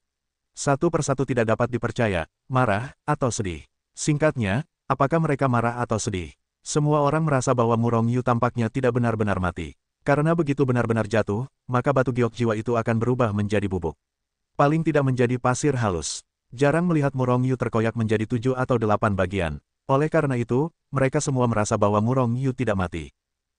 Satu persatu tidak dapat dipercaya, marah, atau sedih. Singkatnya, apakah mereka marah atau sedih? Semua orang merasa bahwa Murong Yu tampaknya tidak benar-benar mati. Karena begitu benar-benar jatuh, maka batu giok jiwa itu akan berubah menjadi bubuk. Paling tidak menjadi pasir halus. Jarang melihat Murong Yu terkoyak menjadi 7 atau 8 bagian. Oleh karena itu, mereka semua merasa bahwa Murong Yu tidak mati.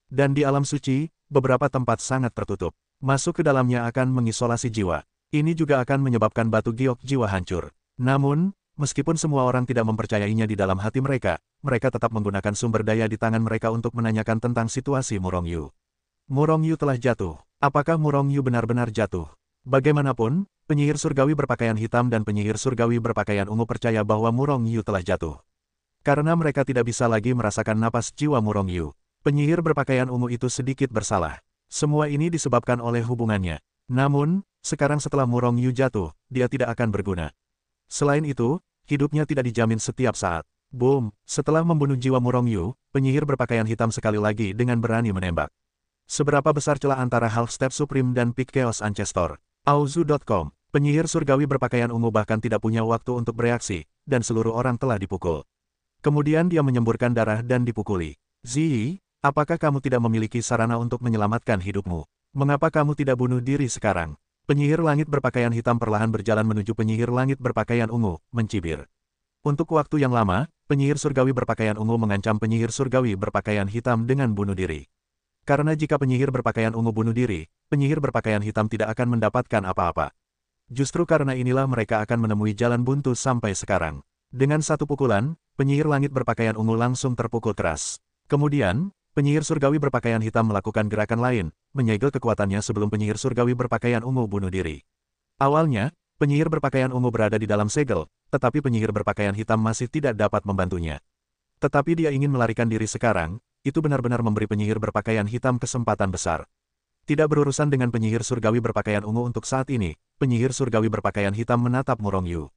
Dan di alam suci, beberapa tempat sangat tertutup. Masuk ke dalamnya akan mengisolasi jiwa. Ini juga akan menyebabkan batu giok jiwa hancur. Namun, meskipun semua orang tidak mempercayainya di dalam hati mereka, mereka tetap menggunakan sumber daya di tangan mereka untuk menanyakan tentang situasi Murong Yu. Murong Yu telah jatuh. Apakah Murong Yu benar-benar jatuh? Bagaimanapun, penyihir surgawi berpakaian hitam dan penyihir surgawi berpakaian ungu percaya bahwa Murong Yu telah jatuh. Karena mereka tidak bisa lagi merasakan napas jiwa Murong Yu. Penyihir berpakaian ungu itu sedikit bersalah. Semua ini disebabkan oleh hubungannya. Namun, sekarang setelah Murong Yu jatuh, dia tidak akan berguna. Selain itu, hidupnya tidak dijamin setiap saat. Boom! Setelah membunuh jiwa Murong Yu, penyihir berpakaian hitam sekali lagi dengan berani menembak. Seberapa besar celah antara Half Step Supreme dan Peak Chaos Ancestor? Auzu.com. Penyihir surgawi berpakaian ungu bahkan tidak punya waktu untuk bereaksi, dan seluruh orang telah dipukul. Kemudian dia menyemburkan darah dan dipukuli. Ziyi, apakah kamu tidak memiliki sarana untuk menyelamatkan hidupmu? Mengapa kamu tidak bunuh diri sekarang? Penyihir langit berpakaian hitam perlahan berjalan menuju penyihir langit berpakaian ungu, mencibir. Untuk waktu yang lama, penyihir surgawi berpakaian ungu mengancam penyihir surgawi berpakaian hitam dengan bunuh diri. Karena jika penyihir berpakaian ungu bunuh diri, penyihir berpakaian hitam tidak akan mendapatkan apa-apa. Justru karena inilah mereka akan menemui jalan buntu sampai sekarang. Dengan satu pukulan, penyihir langit berpakaian ungu langsung terpukul keras. Kemudian, Penyihir surgawi berpakaian hitam melakukan gerakan lain, menyegel kekuatannya sebelum penyihir surgawi berpakaian ungu bunuh diri. Awalnya, penyihir berpakaian ungu berada di dalam segel, tetapi penyihir berpakaian hitam masih tidak dapat membantunya. Tetapi dia ingin melarikan diri sekarang, itu benar-benar memberi penyihir berpakaian hitam kesempatan besar. Tidak berurusan dengan penyihir surgawi berpakaian ungu untuk saat ini, penyihir surgawi berpakaian hitam menatap Murongyu.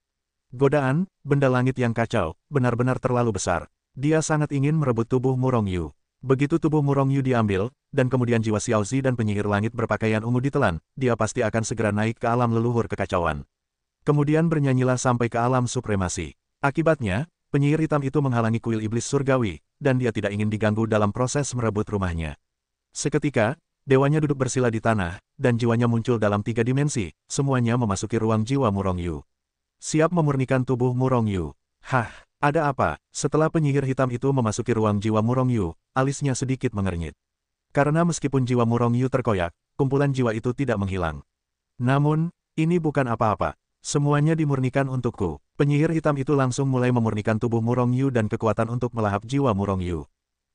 Godaan, benda langit yang kacau, benar-benar terlalu besar. Dia sangat ingin merebut tubuh Murongyu. Begitu tubuh Murongyu diambil, dan kemudian jiwa Xiaozi dan penyihir langit berpakaian ungu ditelan, dia pasti akan segera naik ke alam leluhur kekacauan. Kemudian bernyanyilah sampai ke alam supremasi. Akibatnya, penyihir hitam itu menghalangi kuil iblis surgawi, dan dia tidak ingin diganggu dalam proses merebut rumahnya. Seketika, dewanya duduk bersila di tanah, dan jiwanya muncul dalam 3 dimensi, semuanya memasuki ruang jiwa Murongyu. Siap memurnikan tubuh Murongyu. Hah, ada apa? Setelah penyihir hitam itu memasuki ruang jiwa Murongyu, alisnya sedikit mengernyit. Karena meskipun jiwa Murongyu terkoyak, kumpulan jiwa itu tidak menghilang. Namun, ini bukan apa-apa. Semuanya dimurnikan untukku. Penyihir hitam itu langsung mulai memurnikan tubuh Murongyu dan kekuatan untuk melahap jiwa Murongyu.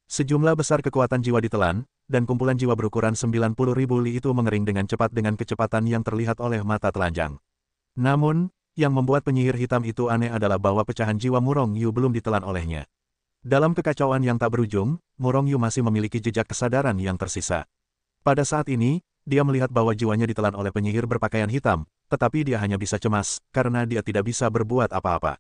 Sejumlah besar kekuatan jiwa ditelan, dan kumpulan jiwa berukuran 90.000 li itu mengering dengan cepat dengan kecepatan yang terlihat oleh mata telanjang. Namun, yang membuat penyihir hitam itu aneh adalah bahwa pecahan jiwa Murongyu belum ditelan olehnya. Dalam kekacauan yang tak berujung, Murongyu masih memiliki jejak kesadaran yang tersisa. Pada saat ini, dia melihat bahwa jiwanya ditelan oleh penyihir berpakaian hitam, tetapi dia hanya bisa cemas, karena dia tidak bisa berbuat apa-apa.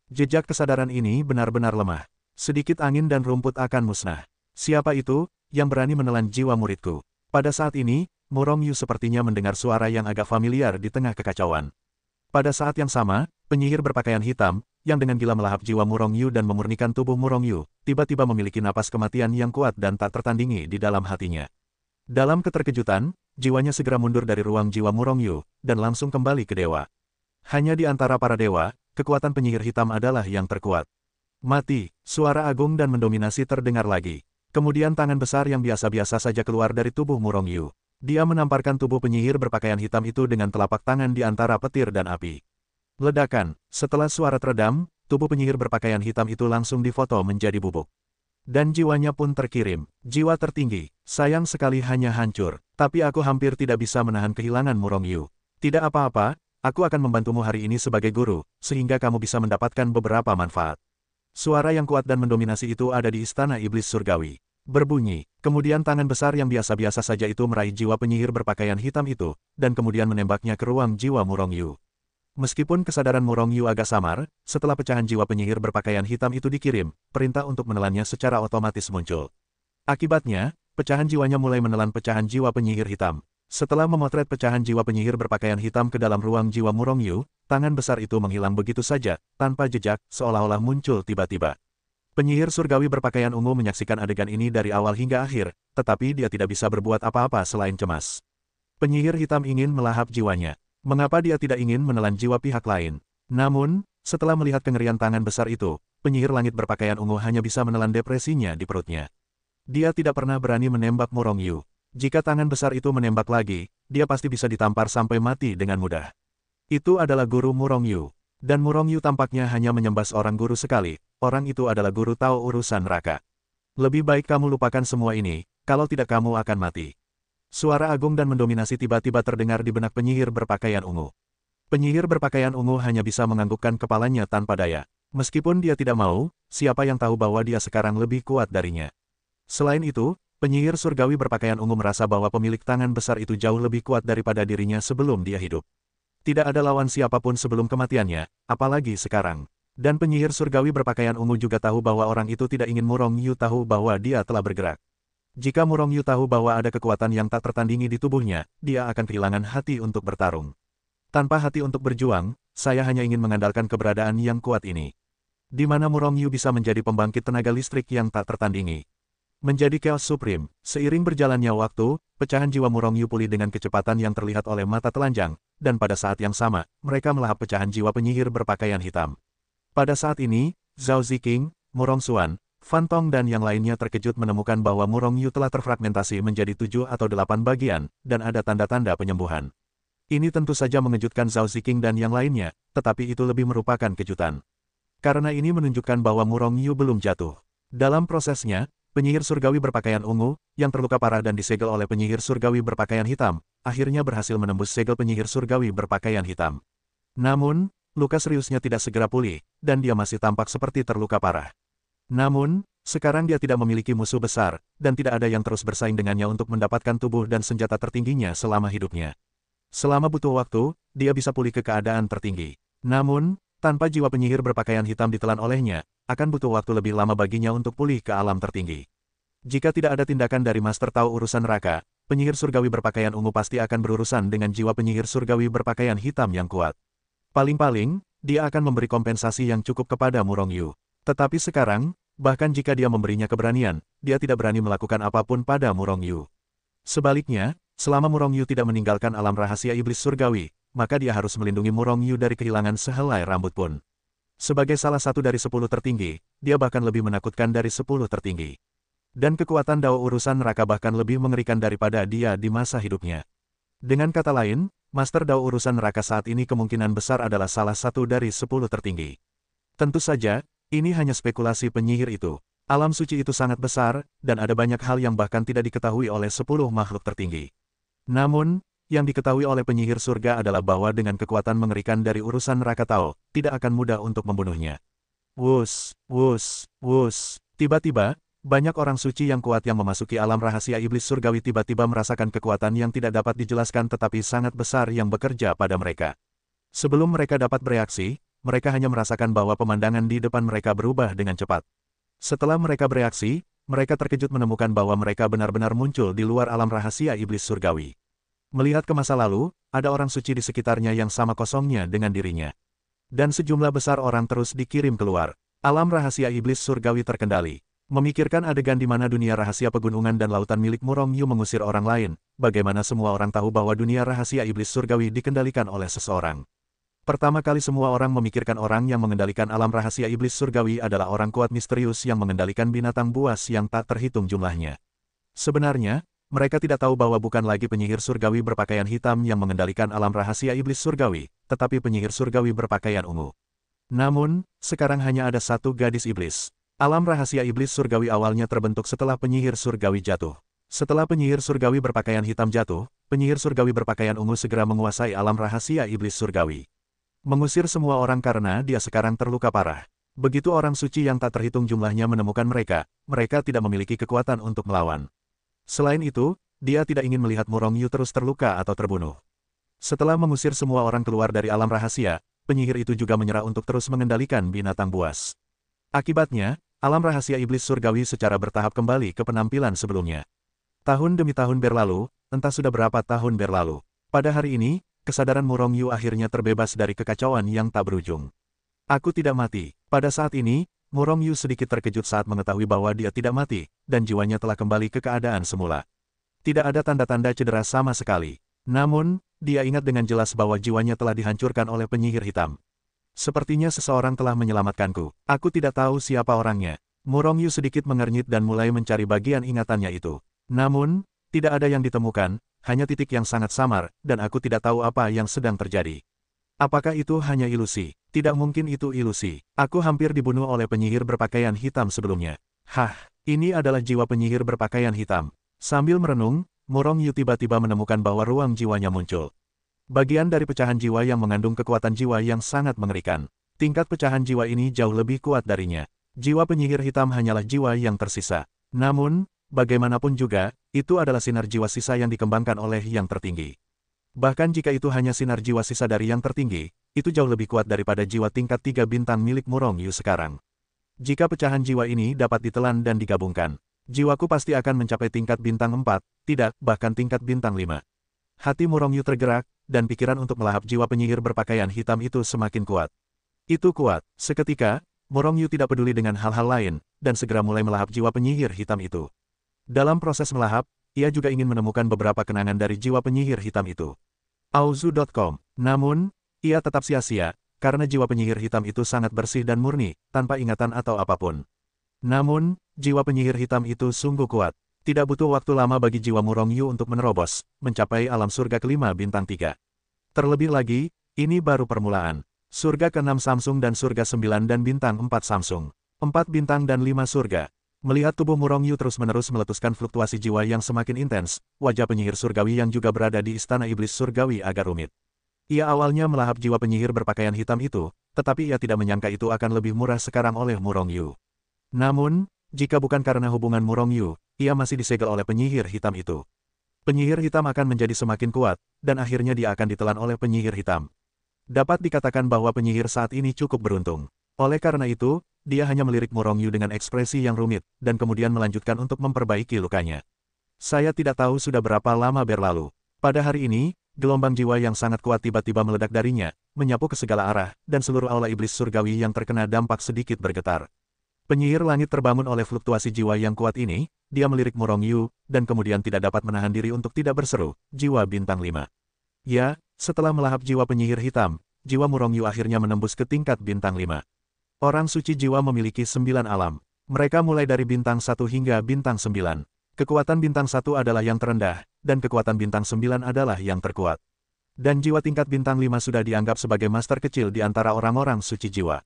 Jejak kesadaran ini benar-benar lemah. Sedikit angin dan rumput akan musnah. Siapa itu, yang berani menelan jiwa muridku? Pada saat ini, Murongyu sepertinya mendengar suara yang agak familiar di tengah kekacauan. Pada saat yang sama, penyihir berpakaian hitam, yang dengan gila melahap jiwa Murongyu dan memurnikan tubuh Murongyu, tiba-tiba memiliki napas kematian yang kuat dan tak tertandingi di dalam hatinya. Dalam keterkejutan, jiwanya segera mundur dari ruang jiwa Murongyu, dan langsung kembali ke dewa. Hanya di antara para dewa, kekuatan penyihir hitam adalah yang terkuat. Mati, suara agung dan mendominasi terdengar lagi. Kemudian tangan besar yang biasa-biasa saja keluar dari tubuh Murongyu. Dia menamparkan tubuh penyihir berpakaian hitam itu dengan telapak tangan di antara petir dan api. Ledakan, setelah suara teredam, tubuh penyihir berpakaian hitam itu langsung difoto menjadi bubuk. Dan jiwanya pun terkirim. Jiwa tertinggi, sayang sekali hanya hancur. Tapi aku hampir tidak bisa menahan kehilangan Murongyu. Tidak apa-apa, aku akan membantumu hari ini sebagai guru, sehingga kamu bisa mendapatkan beberapa manfaat. Suara yang kuat dan mendominasi itu ada di istana iblis surgawi. Berbunyi, kemudian tangan besar yang biasa-biasa saja itu meraih jiwa penyihir berpakaian hitam itu, dan kemudian menembaknya ke ruang jiwa Murongyu. Meskipun kesadaran Murongyu agak samar, setelah pecahan jiwa penyihir berpakaian hitam itu dikirim, perintah untuk menelannya secara otomatis muncul. Akibatnya, pecahan jiwanya mulai menelan pecahan jiwa penyihir hitam. Setelah memotret pecahan jiwa penyihir berpakaian hitam ke dalam ruang jiwa Murongyu, tangan besar itu menghilang begitu saja, tanpa jejak, seolah-olah muncul tiba-tiba. Penyihir surgawi berpakaian ungu menyaksikan adegan ini dari awal hingga akhir, tetapi dia tidak bisa berbuat apa-apa selain cemas. Penyihir hitam ingin melahap jiwanya. Mengapa dia tidak ingin menelan jiwa pihak lain? Namun, setelah melihat kengerian tangan besar itu, penyihir langit berpakaian ungu hanya bisa menelan depresinya di perutnya. Dia tidak pernah berani menembak Murongyu. Jika tangan besar itu menembak lagi, dia pasti bisa ditampar sampai mati dengan mudah. Itu adalah guru Murongyu. Dan Murongyu tampaknya hanya menyembah seorang guru sekali, orang itu adalah guru tahu urusan neraka. Lebih baik kamu lupakan semua ini, kalau tidak kamu akan mati. Suara agung dan mendominasi tiba-tiba terdengar di benak penyihir berpakaian ungu. Penyihir berpakaian ungu hanya bisa menganggukkan kepalanya tanpa daya. Meskipun dia tidak mau, siapa yang tahu bahwa dia sekarang lebih kuat darinya. Selain itu, penyihir surgawi berpakaian ungu merasa bahwa pemilik tangan besar itu jauh lebih kuat daripada dirinya sebelum dia hidup. Tidak ada lawan siapapun sebelum kematiannya, apalagi sekarang. Dan penyihir surgawi berpakaian ungu juga tahu bahwa orang itu tidak ingin Murongyu tahu bahwa dia telah bergerak. Jika Murongyu tahu bahwa ada kekuatan yang tak tertandingi di tubuhnya, dia akan kehilangan hati untuk bertarung. Tanpa hati untuk berjuang, saya hanya ingin mengandalkan keberadaan yang kuat ini. Di mana Murongyu bisa menjadi pembangkit tenaga listrik yang tak tertandingi. Menjadi Chaos Supreme, seiring berjalannya waktu, pecahan jiwa Murongyu pulih dengan kecepatan yang terlihat oleh mata telanjang, dan pada saat yang sama, mereka melahap pecahan jiwa penyihir berpakaian hitam. Pada saat ini, Zhao Ziqing, Murong Xuan, Fan Tong dan yang lainnya terkejut menemukan bahwa Murongyu telah terfragmentasi menjadi 7 atau 8 bagian, dan ada tanda-tanda penyembuhan. Ini tentu saja mengejutkan Zhao Ziqing dan yang lainnya, tetapi itu lebih merupakan kejutan. Karena ini menunjukkan bahwa Murongyu belum jatuh. Dalam prosesnya, Penyihir surgawi berpakaian ungu, yang terluka parah dan disegel oleh penyihir surgawi berpakaian hitam, akhirnya berhasil menembus segel penyihir surgawi berpakaian hitam. Namun, luka seriusnya tidak segera pulih, dan dia masih tampak seperti terluka parah. Namun, sekarang dia tidak memiliki musuh besar, dan tidak ada yang terus bersaing dengannya untuk mendapatkan tubuh dan senjata tertingginya selama hidupnya. Selama butuh waktu, dia bisa pulih ke keadaan tertinggi. Namun, tanpa jiwa penyihir berpakaian hitam ditelan olehnya, akan butuh waktu lebih lama baginya untuk pulih ke alam tertinggi. Jika tidak ada tindakan dari Master Tao urusan neraka, penyihir surgawi berpakaian ungu pasti akan berurusan dengan jiwa penyihir surgawi berpakaian hitam yang kuat. Paling-paling, dia akan memberi kompensasi yang cukup kepada Murong Yu. Tetapi sekarang, bahkan jika dia memberinya keberanian, dia tidak berani melakukan apapun pada Murong Yu. Sebaliknya, selama Murong Yu tidak meninggalkan alam rahasia iblis surgawi, maka dia harus melindungi Murong Yu dari kehilangan sehelai rambut pun. Sebagai salah satu dari 10 tertinggi, dia bahkan lebih menakutkan dari 10 tertinggi. Dan kekuatan Dao urusan neraka bahkan lebih mengerikan daripada dia di masa hidupnya. Dengan kata lain, Master Dao urusan neraka saat ini kemungkinan besar adalah salah satu dari 10 tertinggi. Tentu saja, ini hanya spekulasi penyihir itu. Alam suci itu sangat besar, dan ada banyak hal yang bahkan tidak diketahui oleh 10 makhluk tertinggi. Namun, yang diketahui oleh penyihir surga adalah bahwa dengan kekuatan mengerikan dari urusan neraka Tao, tidak akan mudah untuk membunuhnya. Wus, wus, wus. Tiba-tiba, banyak orang suci yang kuat yang memasuki alam rahasia iblis surgawi tiba-tiba merasakan kekuatan yang tidak dapat dijelaskan tetapi sangat besar yang bekerja pada mereka. Sebelum mereka dapat bereaksi, mereka hanya merasakan bahwa pemandangan di depan mereka berubah dengan cepat. Setelah mereka bereaksi, mereka terkejut menemukan bahwa mereka benar-benar muncul di luar alam rahasia iblis surgawi. Melihat ke masa lalu, ada orang suci di sekitarnya yang sama kosongnya dengan dirinya. Dan sejumlah besar orang terus dikirim keluar. Alam rahasia iblis surgawi terkendali. Memikirkan adegan di mana dunia rahasia pegunungan dan lautan milik Murong Yu mengusir orang lain, bagaimana semua orang tahu bahwa dunia rahasia iblis surgawi dikendalikan oleh seseorang. Pertama kali semua orang memikirkan orang yang mengendalikan alam rahasia iblis surgawi adalah orang kuat misterius yang mengendalikan binatang buas yang tak terhitung jumlahnya. Sebenarnya, mereka tidak tahu bahwa bukan lagi penyihir surgawi berpakaian hitam yang mengendalikan alam rahasia iblis surgawi, tetapi penyihir surgawi berpakaian ungu. Namun, sekarang hanya ada satu gadis iblis. Alam rahasia iblis surgawi awalnya terbentuk setelah penyihir surgawi jatuh. Setelah penyihir surgawi berpakaian hitam jatuh, penyihir surgawi berpakaian ungu segera menguasai alam rahasia iblis surgawi. Mengusir semua orang karena dia sekarang terluka parah. Begitu orang suci yang tak terhitung jumlahnya menemukan mereka, mereka tidak memiliki kekuatan untuk melawan. Selain itu, dia tidak ingin melihat Murong Yu terus terluka atau terbunuh. Setelah mengusir semua orang keluar dari alam rahasia, penyihir itu juga menyerah untuk terus mengendalikan binatang buas. Akibatnya, alam rahasia iblis surgawi secara bertahap kembali ke penampilan sebelumnya. Tahun demi tahun berlalu, entah sudah berapa tahun berlalu. Pada hari ini, kesadaran Murong Yu akhirnya terbebas dari kekacauan yang tak berujung. Aku tidak mati. Pada saat ini, Murong Yu sedikit terkejut saat mengetahui bahwa dia tidak mati, dan jiwanya telah kembali ke keadaan semula. Tidak ada tanda-tanda cedera sama sekali. Namun, dia ingat dengan jelas bahwa jiwanya telah dihancurkan oleh penyihir hitam. Sepertinya seseorang telah menyelamatkanku. Aku tidak tahu siapa orangnya. Murong Yu sedikit mengernyit dan mulai mencari bagian ingatannya itu. Namun, tidak ada yang ditemukan, hanya titik yang sangat samar, dan aku tidak tahu apa yang sedang terjadi. Apakah itu hanya ilusi? Tidak mungkin itu ilusi. Aku hampir dibunuh oleh penyihir berpakaian hitam sebelumnya. Hah, ini adalah jiwa penyihir berpakaian hitam. Sambil merenung, Murong Yu tiba-tiba menemukan bahwa ruang jiwanya muncul. Bagian dari pecahan jiwa yang mengandung kekuatan jiwa yang sangat mengerikan. Tingkat pecahan jiwa ini jauh lebih kuat darinya. Jiwa penyihir hitam hanyalah jiwa yang tersisa. Namun, bagaimanapun juga, itu adalah sinar jiwa sisa yang dikembangkan oleh yang tertinggi. Bahkan jika itu hanya sinar jiwa sisa dari yang tertinggi, itu jauh lebih kuat daripada jiwa tingkat 3 bintang milik Murong Yu sekarang. Jika pecahan jiwa ini dapat ditelan dan digabungkan, jiwaku pasti akan mencapai tingkat bintang 4, tidak, bahkan tingkat bintang 5. Hati Murong Yu tergerak, dan pikiran untuk melahap jiwa penyihir berpakaian hitam itu semakin kuat. Itu kuat. Seketika, Murong Yu tidak peduli dengan hal-hal lain, dan segera mulai melahap jiwa penyihir hitam itu. Dalam proses melahap, ia juga ingin menemukan beberapa kenangan dari jiwa penyihir hitam itu. Auzu.com. Namun, ia tetap sia-sia, karena jiwa penyihir hitam itu sangat bersih dan murni, tanpa ingatan atau apapun. Namun, jiwa penyihir hitam itu sungguh kuat. Tidak butuh waktu lama bagi jiwa Murong Yu untuk menerobos, mencapai alam surga kelima bintang 3. Terlebih lagi, ini baru permulaan. Surga ke-6 Samsung dan surga 9 dan bintang 4 Samsung. 4 bintang dan 5 surga. Melihat tubuh Murong Yu terus-menerus meletuskan fluktuasi jiwa yang semakin intens, wajah penyihir surgawi yang juga berada di Istana Iblis Surgawi agak rumit. Ia awalnya melahap jiwa penyihir berpakaian hitam itu, tetapi ia tidak menyangka itu akan lebih murah sekarang oleh Murong Yu. Namun, jika bukan karena hubungan Murong Yu, ia masih disegel oleh penyihir hitam itu. Penyihir hitam akan menjadi semakin kuat, dan akhirnya dia akan ditelan oleh penyihir hitam. Dapat dikatakan bahwa penyihir saat ini cukup beruntung. Oleh karena itu, dia hanya melirik Murong Yu dengan ekspresi yang rumit, dan kemudian melanjutkan untuk memperbaiki lukanya. Saya tidak tahu sudah berapa lama berlalu. Pada hari ini, gelombang jiwa yang sangat kuat tiba-tiba meledak darinya, menyapu ke segala arah, dan seluruh aula iblis surgawi yang terkena dampak sedikit bergetar. Penyihir langit terbangun oleh fluktuasi jiwa yang kuat ini, dia melirik Murong Yu, dan kemudian tidak dapat menahan diri untuk tidak berseru, jiwa bintang 5. Ya, setelah melahap jiwa penyihir hitam, jiwa Murong Yu akhirnya menembus ke tingkat bintang 5. Orang suci jiwa memiliki 9 alam. Mereka mulai dari bintang 1 hingga bintang 9. Kekuatan bintang 1 adalah yang terendah, dan kekuatan bintang 9 adalah yang terkuat. Dan jiwa tingkat bintang 5 sudah dianggap sebagai master kecil di antara orang-orang suci jiwa.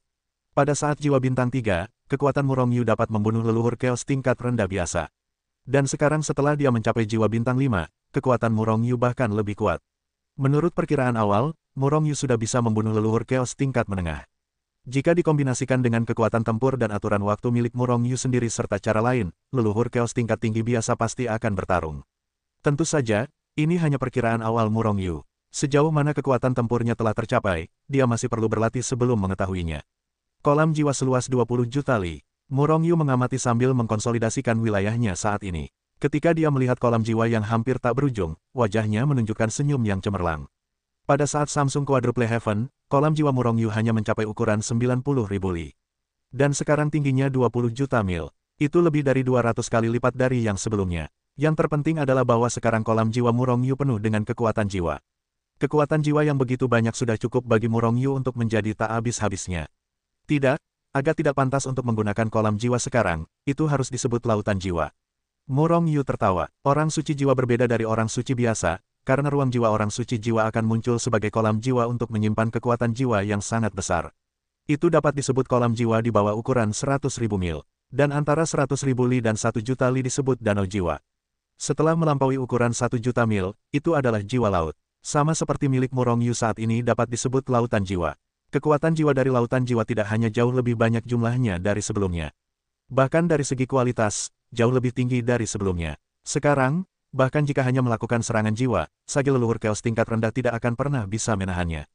Pada saat jiwa bintang 3, kekuatan Murong Yu dapat membunuh leluhur Chaos tingkat rendah biasa. Dan sekarang setelah dia mencapai jiwa bintang 5, kekuatan Murong Yu bahkan lebih kuat. Menurut perkiraan awal, Murong Yu sudah bisa membunuh leluhur Chaos tingkat menengah. Jika dikombinasikan dengan kekuatan tempur dan aturan waktu milik Murong Yu sendiri serta cara lain, leluhur Chaos tingkat tinggi biasa pasti akan bertarung. Tentu saja, ini hanya perkiraan awal Murong Yu. Sejauh mana kekuatan tempurnya telah tercapai, dia masih perlu berlatih sebelum mengetahuinya. Kolam jiwa seluas 20 juta li. Murong Yu mengamati sambil mengkonsolidasikan wilayahnya saat ini. Ketika dia melihat kolam jiwa yang hampir tak berujung, wajahnya menunjukkan senyum yang cemerlang. Pada saat Samsung Quadruple Heaven, kolam jiwa Murong Yu hanya mencapai ukuran 90.000 li. Dan sekarang tingginya 20 juta mil. Itu lebih dari 200 kali lipat dari yang sebelumnya. Yang terpenting adalah bahwa sekarang kolam jiwa Murong Yu penuh dengan kekuatan jiwa. Kekuatan jiwa yang begitu banyak sudah cukup bagi Murong Yu untuk menjadi tak habis-habisnya. Tidak, agak tidak pantas untuk menggunakan kolam jiwa sekarang, itu harus disebut lautan jiwa. Murong Yu tertawa, orang suci jiwa berbeda dari orang suci biasa, karena ruang jiwa orang suci jiwa akan muncul sebagai kolam jiwa untuk menyimpan kekuatan jiwa yang sangat besar. Itu dapat disebut kolam jiwa di bawah ukuran 100.000 mil, dan antara 100.000 li dan 1 juta li disebut danau jiwa. Setelah melampaui ukuran 1 juta mil, itu adalah jiwa laut. Sama seperti milik Murong Yu saat ini dapat disebut lautan jiwa. Kekuatan jiwa dari lautan jiwa tidak hanya jauh lebih banyak jumlahnya dari sebelumnya. Bahkan dari segi kualitas, jauh lebih tinggi dari sebelumnya. Sekarang, bahkan jika hanya melakukan serangan jiwa, sage leluhur Chaos tingkat rendah tidak akan pernah bisa menahannya.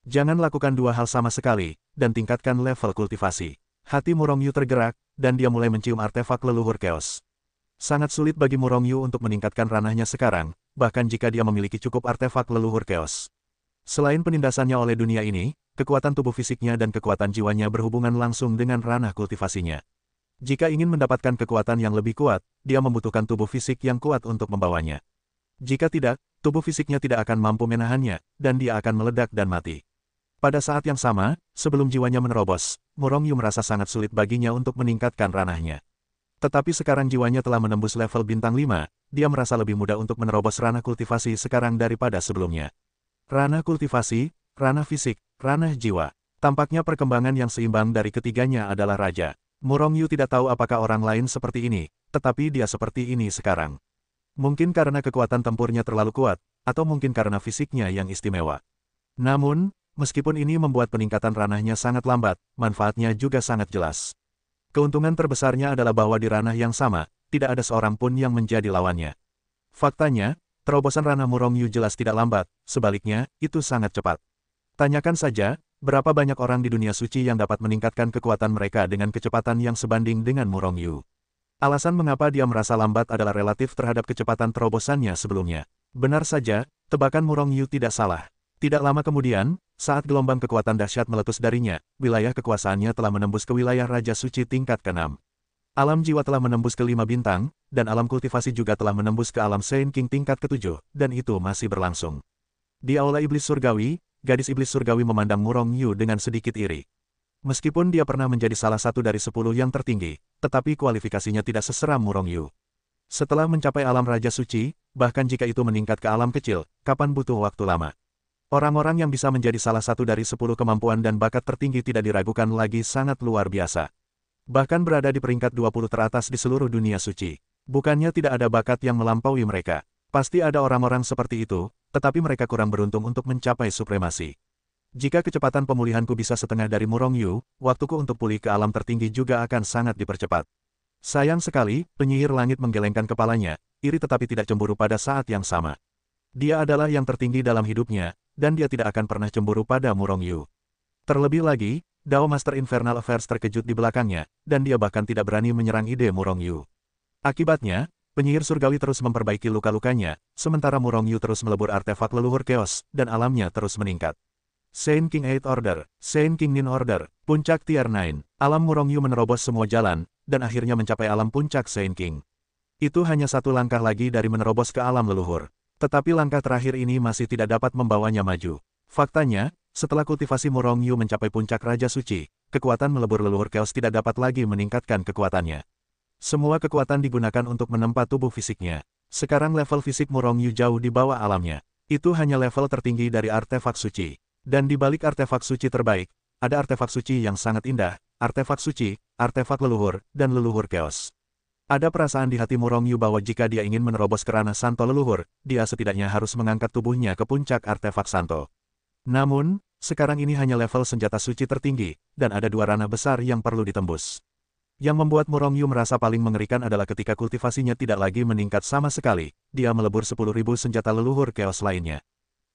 Jangan lakukan dua hal sama sekali, dan tingkatkan level kultivasi. Hati Murong Yu tergerak, dan dia mulai mencium artefak leluhur Chaos. Sangat sulit bagi Murong Yu untuk meningkatkan ranahnya sekarang, bahkan jika dia memiliki cukup artefak leluhur Chaos. Selain penindasannya oleh dunia ini, kekuatan tubuh fisiknya dan kekuatan jiwanya berhubungan langsung dengan ranah kultivasinya. Jika ingin mendapatkan kekuatan yang lebih kuat, dia membutuhkan tubuh fisik yang kuat untuk membawanya. Jika tidak, tubuh fisiknya tidak akan mampu menahannya, dan dia akan meledak dan mati. Pada saat yang sama, sebelum jiwanya menerobos, Murong Yu merasa sangat sulit baginya untuk meningkatkan ranahnya. Tetapi sekarang jiwanya telah menembus level bintang 5, dia merasa lebih mudah untuk menerobos ranah kultivasi sekarang daripada sebelumnya. Ranah kultivasi, ranah fisik, ranah jiwa. Tampaknya perkembangan yang seimbang dari ketiganya adalah raja. Murong Yu tidak tahu apakah orang lain seperti ini, tetapi dia seperti ini sekarang. Mungkin karena kekuatan tempurnya terlalu kuat, atau mungkin karena fisiknya yang istimewa. Namun, meskipun ini membuat peningkatan ranahnya sangat lambat, manfaatnya juga sangat jelas. Keuntungan terbesarnya adalah bahwa di ranah yang sama, tidak ada seorang pun yang menjadi lawannya. Faktanya, terobosan ranah Murong Yu jelas tidak lambat, sebaliknya, itu sangat cepat. Tanyakan saja, berapa banyak orang di dunia suci yang dapat meningkatkan kekuatan mereka dengan kecepatan yang sebanding dengan Murong Yu. Alasan mengapa dia merasa lambat adalah relatif terhadap kecepatan terobosannya sebelumnya. Benar saja, tebakan Murong Yu tidak salah. Tidak lama kemudian, saat gelombang kekuatan dahsyat meletus darinya, wilayah kekuasaannya telah menembus ke wilayah Raja Suci tingkat ke-6. Alam jiwa telah menembus ke 5 bintang, dan alam kultivasi juga telah menembus ke alam Saint King tingkat ke-7, dan itu masih berlangsung. Di aula iblis surgawi, gadis iblis surgawi memandang Murong Yu dengan sedikit iri. Meskipun dia pernah menjadi salah satu dari 10 yang tertinggi, tetapi kualifikasinya tidak seseram Murong Yu. Setelah mencapai alam Raja Suci, bahkan jika itu meningkat ke alam kecil, kapan butuh waktu lama? Orang-orang yang bisa menjadi salah satu dari 10 kemampuan dan bakat tertinggi tidak diragukan lagi sangat luar biasa. Bahkan berada di peringkat 20 teratas di seluruh dunia suci. Bukannya tidak ada bakat yang melampaui mereka. Pasti ada orang-orang seperti itu, tetapi mereka kurang beruntung untuk mencapai supremasi. Jika kecepatan pemulihanku bisa setengah dari Murong Yu, waktuku untuk pulih ke alam tertinggi juga akan sangat dipercepat. Sayang sekali, penyihir langit menggelengkan kepalanya, iri tetapi tidak cemburu pada saat yang sama. Dia adalah yang tertinggi dalam hidupnya, dan dia tidak akan pernah cemburu pada Murong Yu. Terlebih lagi, Dao Master Infernal Affairs terkejut di belakangnya, dan dia bahkan tidak berani menyerang ide Murong Yu. Akibatnya, penyihir surgawi terus memperbaiki luka-lukanya, sementara Murong Yu terus melebur artefak leluhur Chaos, dan alamnya terus meningkat. Saint King 8 Order, Saint King 9 Order, Puncak Tier 9, alam Murong Yu menerobos semua jalan, dan akhirnya mencapai alam puncak Saint King. Itu hanya satu langkah lagi dari menerobos ke alam leluhur. Tetapi langkah terakhir ini masih tidak dapat membawanya maju. Faktanya, setelah kultivasi Murong Yu mencapai puncak Raja Suci, kekuatan melebur leluhur Chaos tidak dapat lagi meningkatkan kekuatannya. Semua kekuatan digunakan untuk menempa tubuh fisiknya. Sekarang level fisik Murong Yu jauh di bawah alamnya. Itu hanya level tertinggi dari artefak suci. Dan di balik artefak suci terbaik, ada artefak suci yang sangat indah, artefak suci, artefak leluhur, dan leluhur Chaos. Ada perasaan di hati Murong Yu bahwa jika dia ingin menerobos ke ranah Santo leluhur, dia setidaknya harus mengangkat tubuhnya ke puncak artefak Santo. Namun, sekarang ini hanya level senjata suci tertinggi, dan ada dua ranah besar yang perlu ditembus. Yang membuat Murong Yu merasa paling mengerikan adalah ketika kultivasinya tidak lagi meningkat sama sekali, dia melebur 10.000 senjata leluhur Chaos lainnya.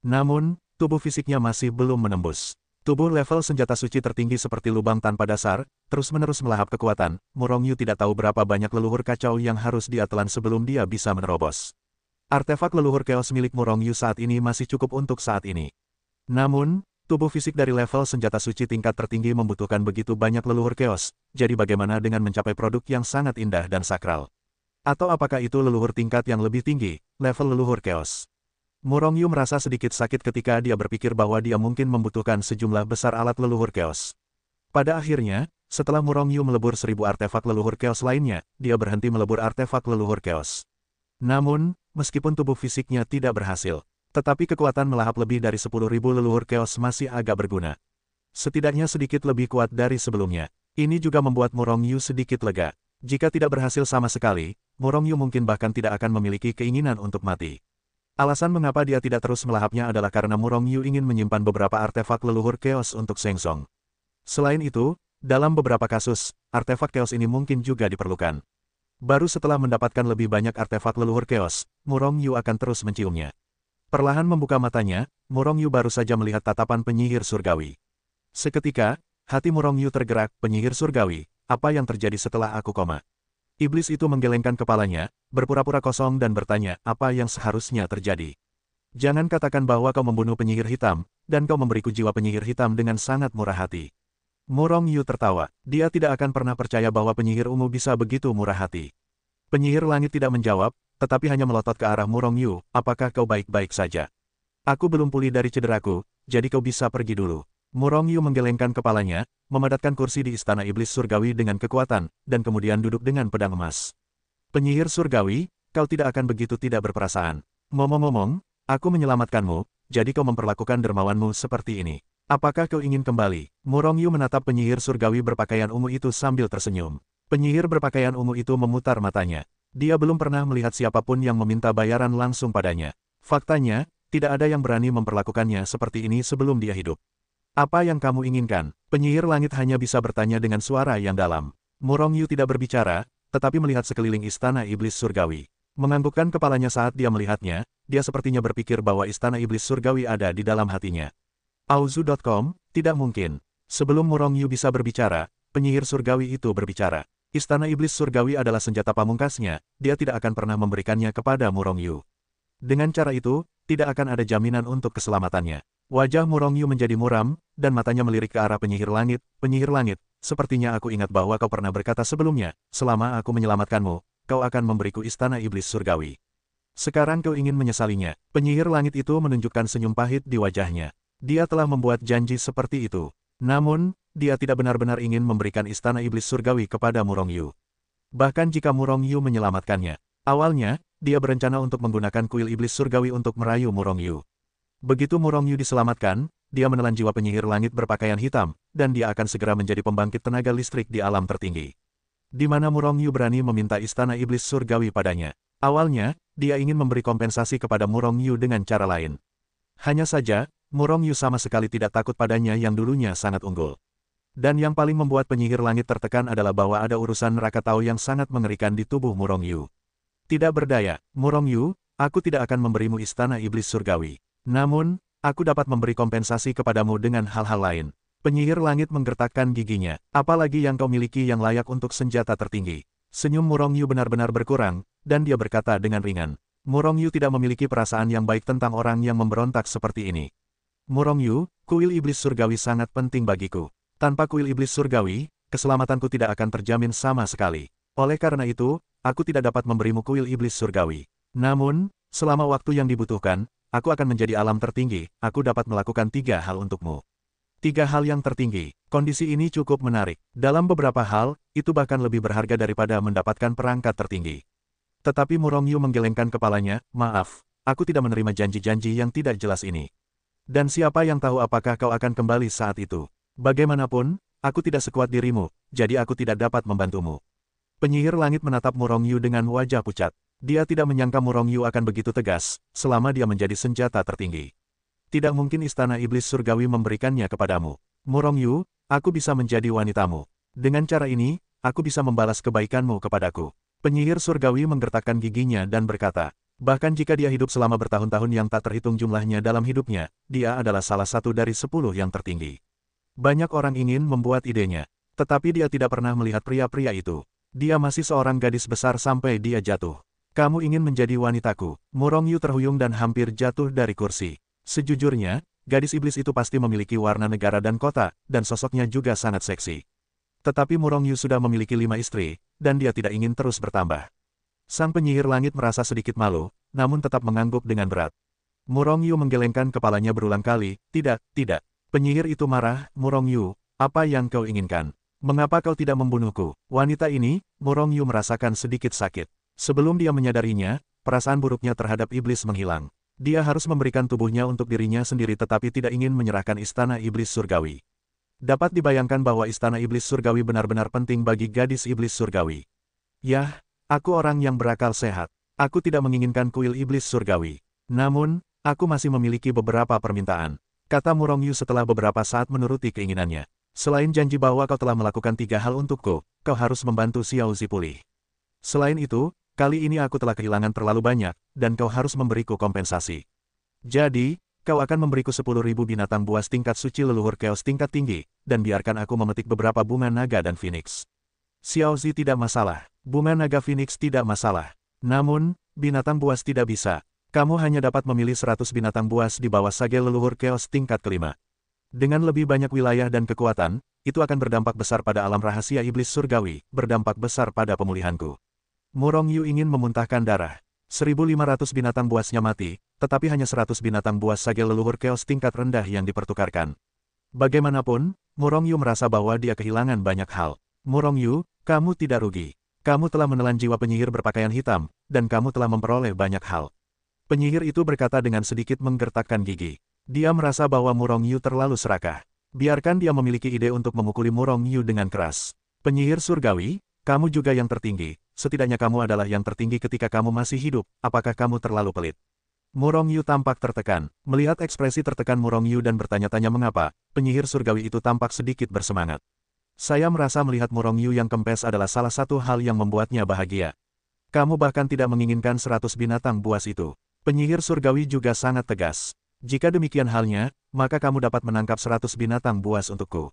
Namun, tubuh fisiknya masih belum menembus. Tubuh level senjata suci tertinggi seperti lubang tanpa dasar, terus-menerus melahap kekuatan. Murong Yu tidak tahu berapa banyak leluhur kacau yang harus dia telan sebelum dia bisa menerobos. Artefak leluhur Chaos milik Murong Yu saat ini masih cukup untuk saat ini. Namun, tubuh fisik dari level senjata suci tingkat tertinggi membutuhkan begitu banyak leluhur Chaos, jadi bagaimana dengan mencapai produk yang sangat indah dan sakral? Atau apakah itu leluhur tingkat yang lebih tinggi, level leluhur Chaos? Murong Yu merasa sedikit sakit ketika dia berpikir bahwa dia mungkin membutuhkan sejumlah besar alat leluhur Chaos. Pada akhirnya, setelah Murong Yu melebur 1000 artefak leluhur Chaos lainnya, dia berhenti melebur artefak leluhur Chaos. Namun, meskipun tubuh fisiknya tidak berhasil, tetapi kekuatan melahap lebih dari 10.000 leluhur Chaos masih agak berguna. Setidaknya sedikit lebih kuat dari sebelumnya. Ini juga membuat Murong Yu sedikit lega. Jika tidak berhasil sama sekali, Murong Yu mungkin bahkan tidak akan memiliki keinginan untuk mati. Alasan mengapa dia tidak terus melahapnya adalah karena Murong Yu ingin menyimpan beberapa artefak leluhur Chaos untuk Sheng Tsung. Selain itu, dalam beberapa kasus, artefak Chaos ini mungkin juga diperlukan. Baru setelah mendapatkan lebih banyak artefak leluhur Chaos, Murong Yu akan terus menciumnya. Perlahan membuka matanya, Murong Yu baru saja melihat tatapan penyihir surgawi. Seketika, hati Murong Yu tergerak, penyihir surgawi, apa yang terjadi setelah aku koma? Iblis itu menggelengkan kepalanya, berpura-pura kosong dan bertanya, apa yang seharusnya terjadi? Jangan katakan bahwa kau membunuh penyihir hitam, dan kau memberiku jiwa penyihir hitam dengan sangat murah hati. Murong Yu tertawa, dia tidak akan pernah percaya bahwa penyihir ungu bisa begitu murah hati. Penyihir langit tidak menjawab, tetapi hanya melotot ke arah Murong Yu, apakah kau baik-baik saja? Aku belum pulih dari cederaku, jadi kau bisa pergi dulu. Murong Yu menggelengkan kepalanya, memadatkan kursi di istana iblis surgawi dengan kekuatan, dan kemudian duduk dengan pedang emas. Penyihir surgawi, kau tidak akan begitu tidak berperasaan. Ngomong-ngomong, aku menyelamatkanmu, jadi kau memperlakukan dermawanmu seperti ini. Apakah kau ingin kembali? Murong Yu menatap penyihir surgawi berpakaian ungu itu sambil tersenyum. Penyihir berpakaian ungu itu memutar matanya. Dia belum pernah melihat siapapun yang meminta bayaran langsung padanya. Faktanya, tidak ada yang berani memperlakukannya seperti ini sebelum dia hidup. Apa yang kamu inginkan? Penyihir langit hanya bisa bertanya dengan suara yang dalam. Murong Yu tidak berbicara, tetapi melihat sekeliling istana iblis surgawi. Menganggukkan kepalanya saat dia melihatnya, dia sepertinya berpikir bahwa istana iblis surgawi ada di dalam hatinya. Auzu.com, tidak mungkin. Sebelum Murong Yu bisa berbicara, penyihir surgawi itu berbicara. Istana iblis surgawi adalah senjata pamungkasnya, dia tidak akan pernah memberikannya kepada Murong Yu. Dengan cara itu, tidak akan ada jaminan untuk keselamatannya. Wajah Murong Yu menjadi muram, dan matanya melirik ke arah penyihir langit. Penyihir langit, sepertinya aku ingat bahwa kau pernah berkata sebelumnya, selama aku menyelamatkanmu, kau akan memberiku istana iblis surgawi. Sekarang kau ingin menyesalinya. Penyihir langit itu menunjukkan senyum pahit di wajahnya. Dia telah membuat janji seperti itu. Namun, dia tidak benar-benar ingin memberikan istana iblis surgawi kepada Murong Yu. Bahkan jika Murong Yu menyelamatkannya. Awalnya, dia berencana untuk menggunakan kuil iblis surgawi untuk merayu Murong Yu. Begitu Murong Yu diselamatkan, dia menelan jiwa penyihir langit berpakaian hitam, dan dia akan segera menjadi pembangkit tenaga listrik di alam tertinggi. Di mana Mu Rongyu berani meminta istana iblis surgawi padanya. Awalnya, dia ingin memberi kompensasi kepada Mu Rongyu dengan cara lain. Hanya saja, Mu Rongyu sama sekali tidak takut padanya yang dulunya sangat unggul. Dan yang paling membuat penyihir langit tertekan adalah bahwa ada urusan neraka Tao yang sangat mengerikan di tubuh Mu Rongyu. Tidak berdaya, Mu Rongyu, aku tidak akan memberimu istana iblis surgawi. Namun, aku dapat memberi kompensasi kepadamu dengan hal-hal lain. Penyihir langit menggertakkan giginya. Apalagi yang kau miliki yang layak untuk senjata tertinggi. Senyum Mu Rongyu benar-benar berkurang, dan dia berkata dengan ringan. Mu Rongyu tidak memiliki perasaan yang baik tentang orang yang memberontak seperti ini. Mu Rongyu, kuil iblis surgawi sangat penting bagiku. Tanpa kuil iblis surgawi, keselamatanku tidak akan terjamin sama sekali. Oleh karena itu, aku tidak dapat memberimu kuil iblis surgawi. Namun, selama waktu yang dibutuhkan, aku akan menjadi alam tertinggi, aku dapat melakukan 3 hal untukmu. 3 hal yang tertinggi. Kondisi ini cukup menarik. Dalam beberapa hal, itu bahkan lebih berharga daripada mendapatkan perangkat tertinggi. Tetapi Mu Rongyu menggelengkan kepalanya, maaf, aku tidak menerima janji-janji yang tidak jelas ini. Dan siapa yang tahu apakah kau akan kembali saat itu. Bagaimanapun, aku tidak sekuat dirimu, jadi aku tidak dapat membantumu. Penyihir langit menatap Mu Rongyu dengan wajah pucat. Dia tidak menyangka Mu Rongyu akan begitu tegas, selama dia menjadi senjata tertinggi. Tidak mungkin istana iblis surgawi memberikannya kepadamu. Mu Rongyu, aku bisa menjadi wanitamu. Dengan cara ini, aku bisa membalas kebaikanmu kepadaku. Penyihir surgawi menggertakkan giginya dan berkata, bahkan jika dia hidup selama bertahun-tahun yang tak terhitung jumlahnya dalam hidupnya, dia adalah salah satu dari 10 yang tertinggi. Banyak orang ingin membuat idenya, tetapi dia tidak pernah melihat pria-pria itu. Dia masih seorang gadis besar sampai dia jatuh. Kamu ingin menjadi wanitaku. Mu Rongyu terhuyung dan hampir jatuh dari kursi. Sejujurnya, gadis iblis itu pasti memiliki warna negara dan kota, dan sosoknya juga sangat seksi. Tetapi Mu Rongyu sudah memiliki 5 istri, dan dia tidak ingin terus bertambah. Sang penyihir langit merasa sedikit malu, namun tetap mengangguk dengan berat. Mu Rongyu menggelengkan kepalanya berulang kali, tidak, tidak. Penyihir itu marah, Mu Rongyu, apa yang kau inginkan? Mengapa kau tidak membunuhku? Wanita ini, Mu Rongyu merasakan sedikit sakit. Sebelum dia menyadarinya, perasaan buruknya terhadap iblis menghilang. Dia harus memberikan tubuhnya untuk dirinya sendiri tetapi tidak ingin menyerahkan istana iblis surgawi. Dapat dibayangkan bahwa istana iblis surgawi benar-benar penting bagi gadis iblis surgawi. Yah, aku orang yang berakal sehat. Aku tidak menginginkan kuil iblis surgawi. Namun, aku masih memiliki beberapa permintaan. Kata Mu Rongyu setelah beberapa saat menuruti keinginannya. Selain janji bahwa kau telah melakukan 3 hal untukku, kau harus membantu Xiao Zi pulih. Selain itu, kali ini aku telah kehilangan terlalu banyak, dan kau harus memberiku kompensasi. Jadi, kau akan memberiku 10.000 binatang buas tingkat suci leluhur Chaos tingkat tinggi, dan biarkan aku memetik beberapa bunga naga dan phoenix. Xiao Zi tidak masalah, bunga naga phoenix tidak masalah. Namun, binatang buas tidak bisa. Kamu hanya dapat memilih 100 binatang buas di bawah sage leluhur Chaos tingkat kelima. Dengan lebih banyak wilayah dan kekuatan, itu akan berdampak besar pada alam rahasia iblis surgawi, berdampak besar pada pemulihanku. Mu Rongyu ingin memuntahkan darah. 1.500 binatang buasnya mati, tetapi hanya 100 binatang buas sage leluhur Chaos tingkat rendah yang dipertukarkan. Bagaimanapun, Mu Rongyu merasa bahwa dia kehilangan banyak hal. Mu Rongyu, kamu tidak rugi. Kamu telah menelan jiwa penyihir berpakaian hitam, dan kamu telah memperoleh banyak hal. Penyihir itu berkata dengan sedikit menggertakkan gigi. Dia merasa bahwa Mu Rongyu terlalu serakah. Biarkan dia memiliki ide untuk memukuli Mu Rongyu dengan keras. Penyihir surgawi, kamu juga yang tertinggi. Setidaknya kamu adalah yang tertinggi ketika kamu masih hidup, apakah kamu terlalu pelit? Mu Rongyu tampak tertekan. Melihat ekspresi tertekan Mu Rongyu dan bertanya-tanya mengapa, penyihir surgawi itu tampak sedikit bersemangat. Saya merasa melihat Mu Rongyu yang kempes adalah salah satu hal yang membuatnya bahagia. Kamu bahkan tidak menginginkan 100 binatang buas itu. Penyihir surgawi juga sangat tegas. Jika demikian halnya, maka kamu dapat menangkap 100 binatang buas untukku.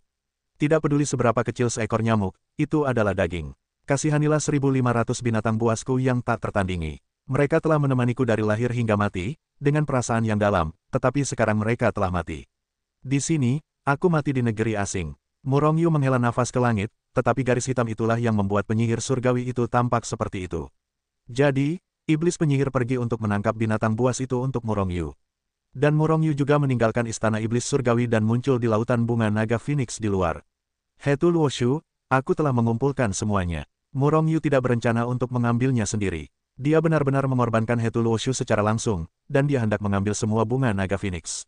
Tidak peduli seberapa kecil seekor nyamuk, itu adalah daging. Kasihanilah 1.500 binatang buasku yang tak tertandingi. Mereka telah menemaniku dari lahir hingga mati, dengan perasaan yang dalam, tetapi sekarang mereka telah mati. Di sini, aku mati di negeri asing. Mu Rongyu menghela nafas ke langit, tetapi garis hitam itulah yang membuat penyihir surgawi itu tampak seperti itu. Jadi, iblis penyihir pergi untuk menangkap binatang buas itu untuk Mu Rongyu. Dan Mu Rongyu juga meninggalkan istana iblis surgawi dan muncul di lautan bunga naga phoenix di luar. Hetu Luoshu, aku telah mengumpulkan semuanya. Mu Rongyu tidak berencana untuk mengambilnya sendiri. Dia benar-benar mengorbankan Hetu Luoshu secara langsung, dan dia hendak mengambil semua bunga naga phoenix.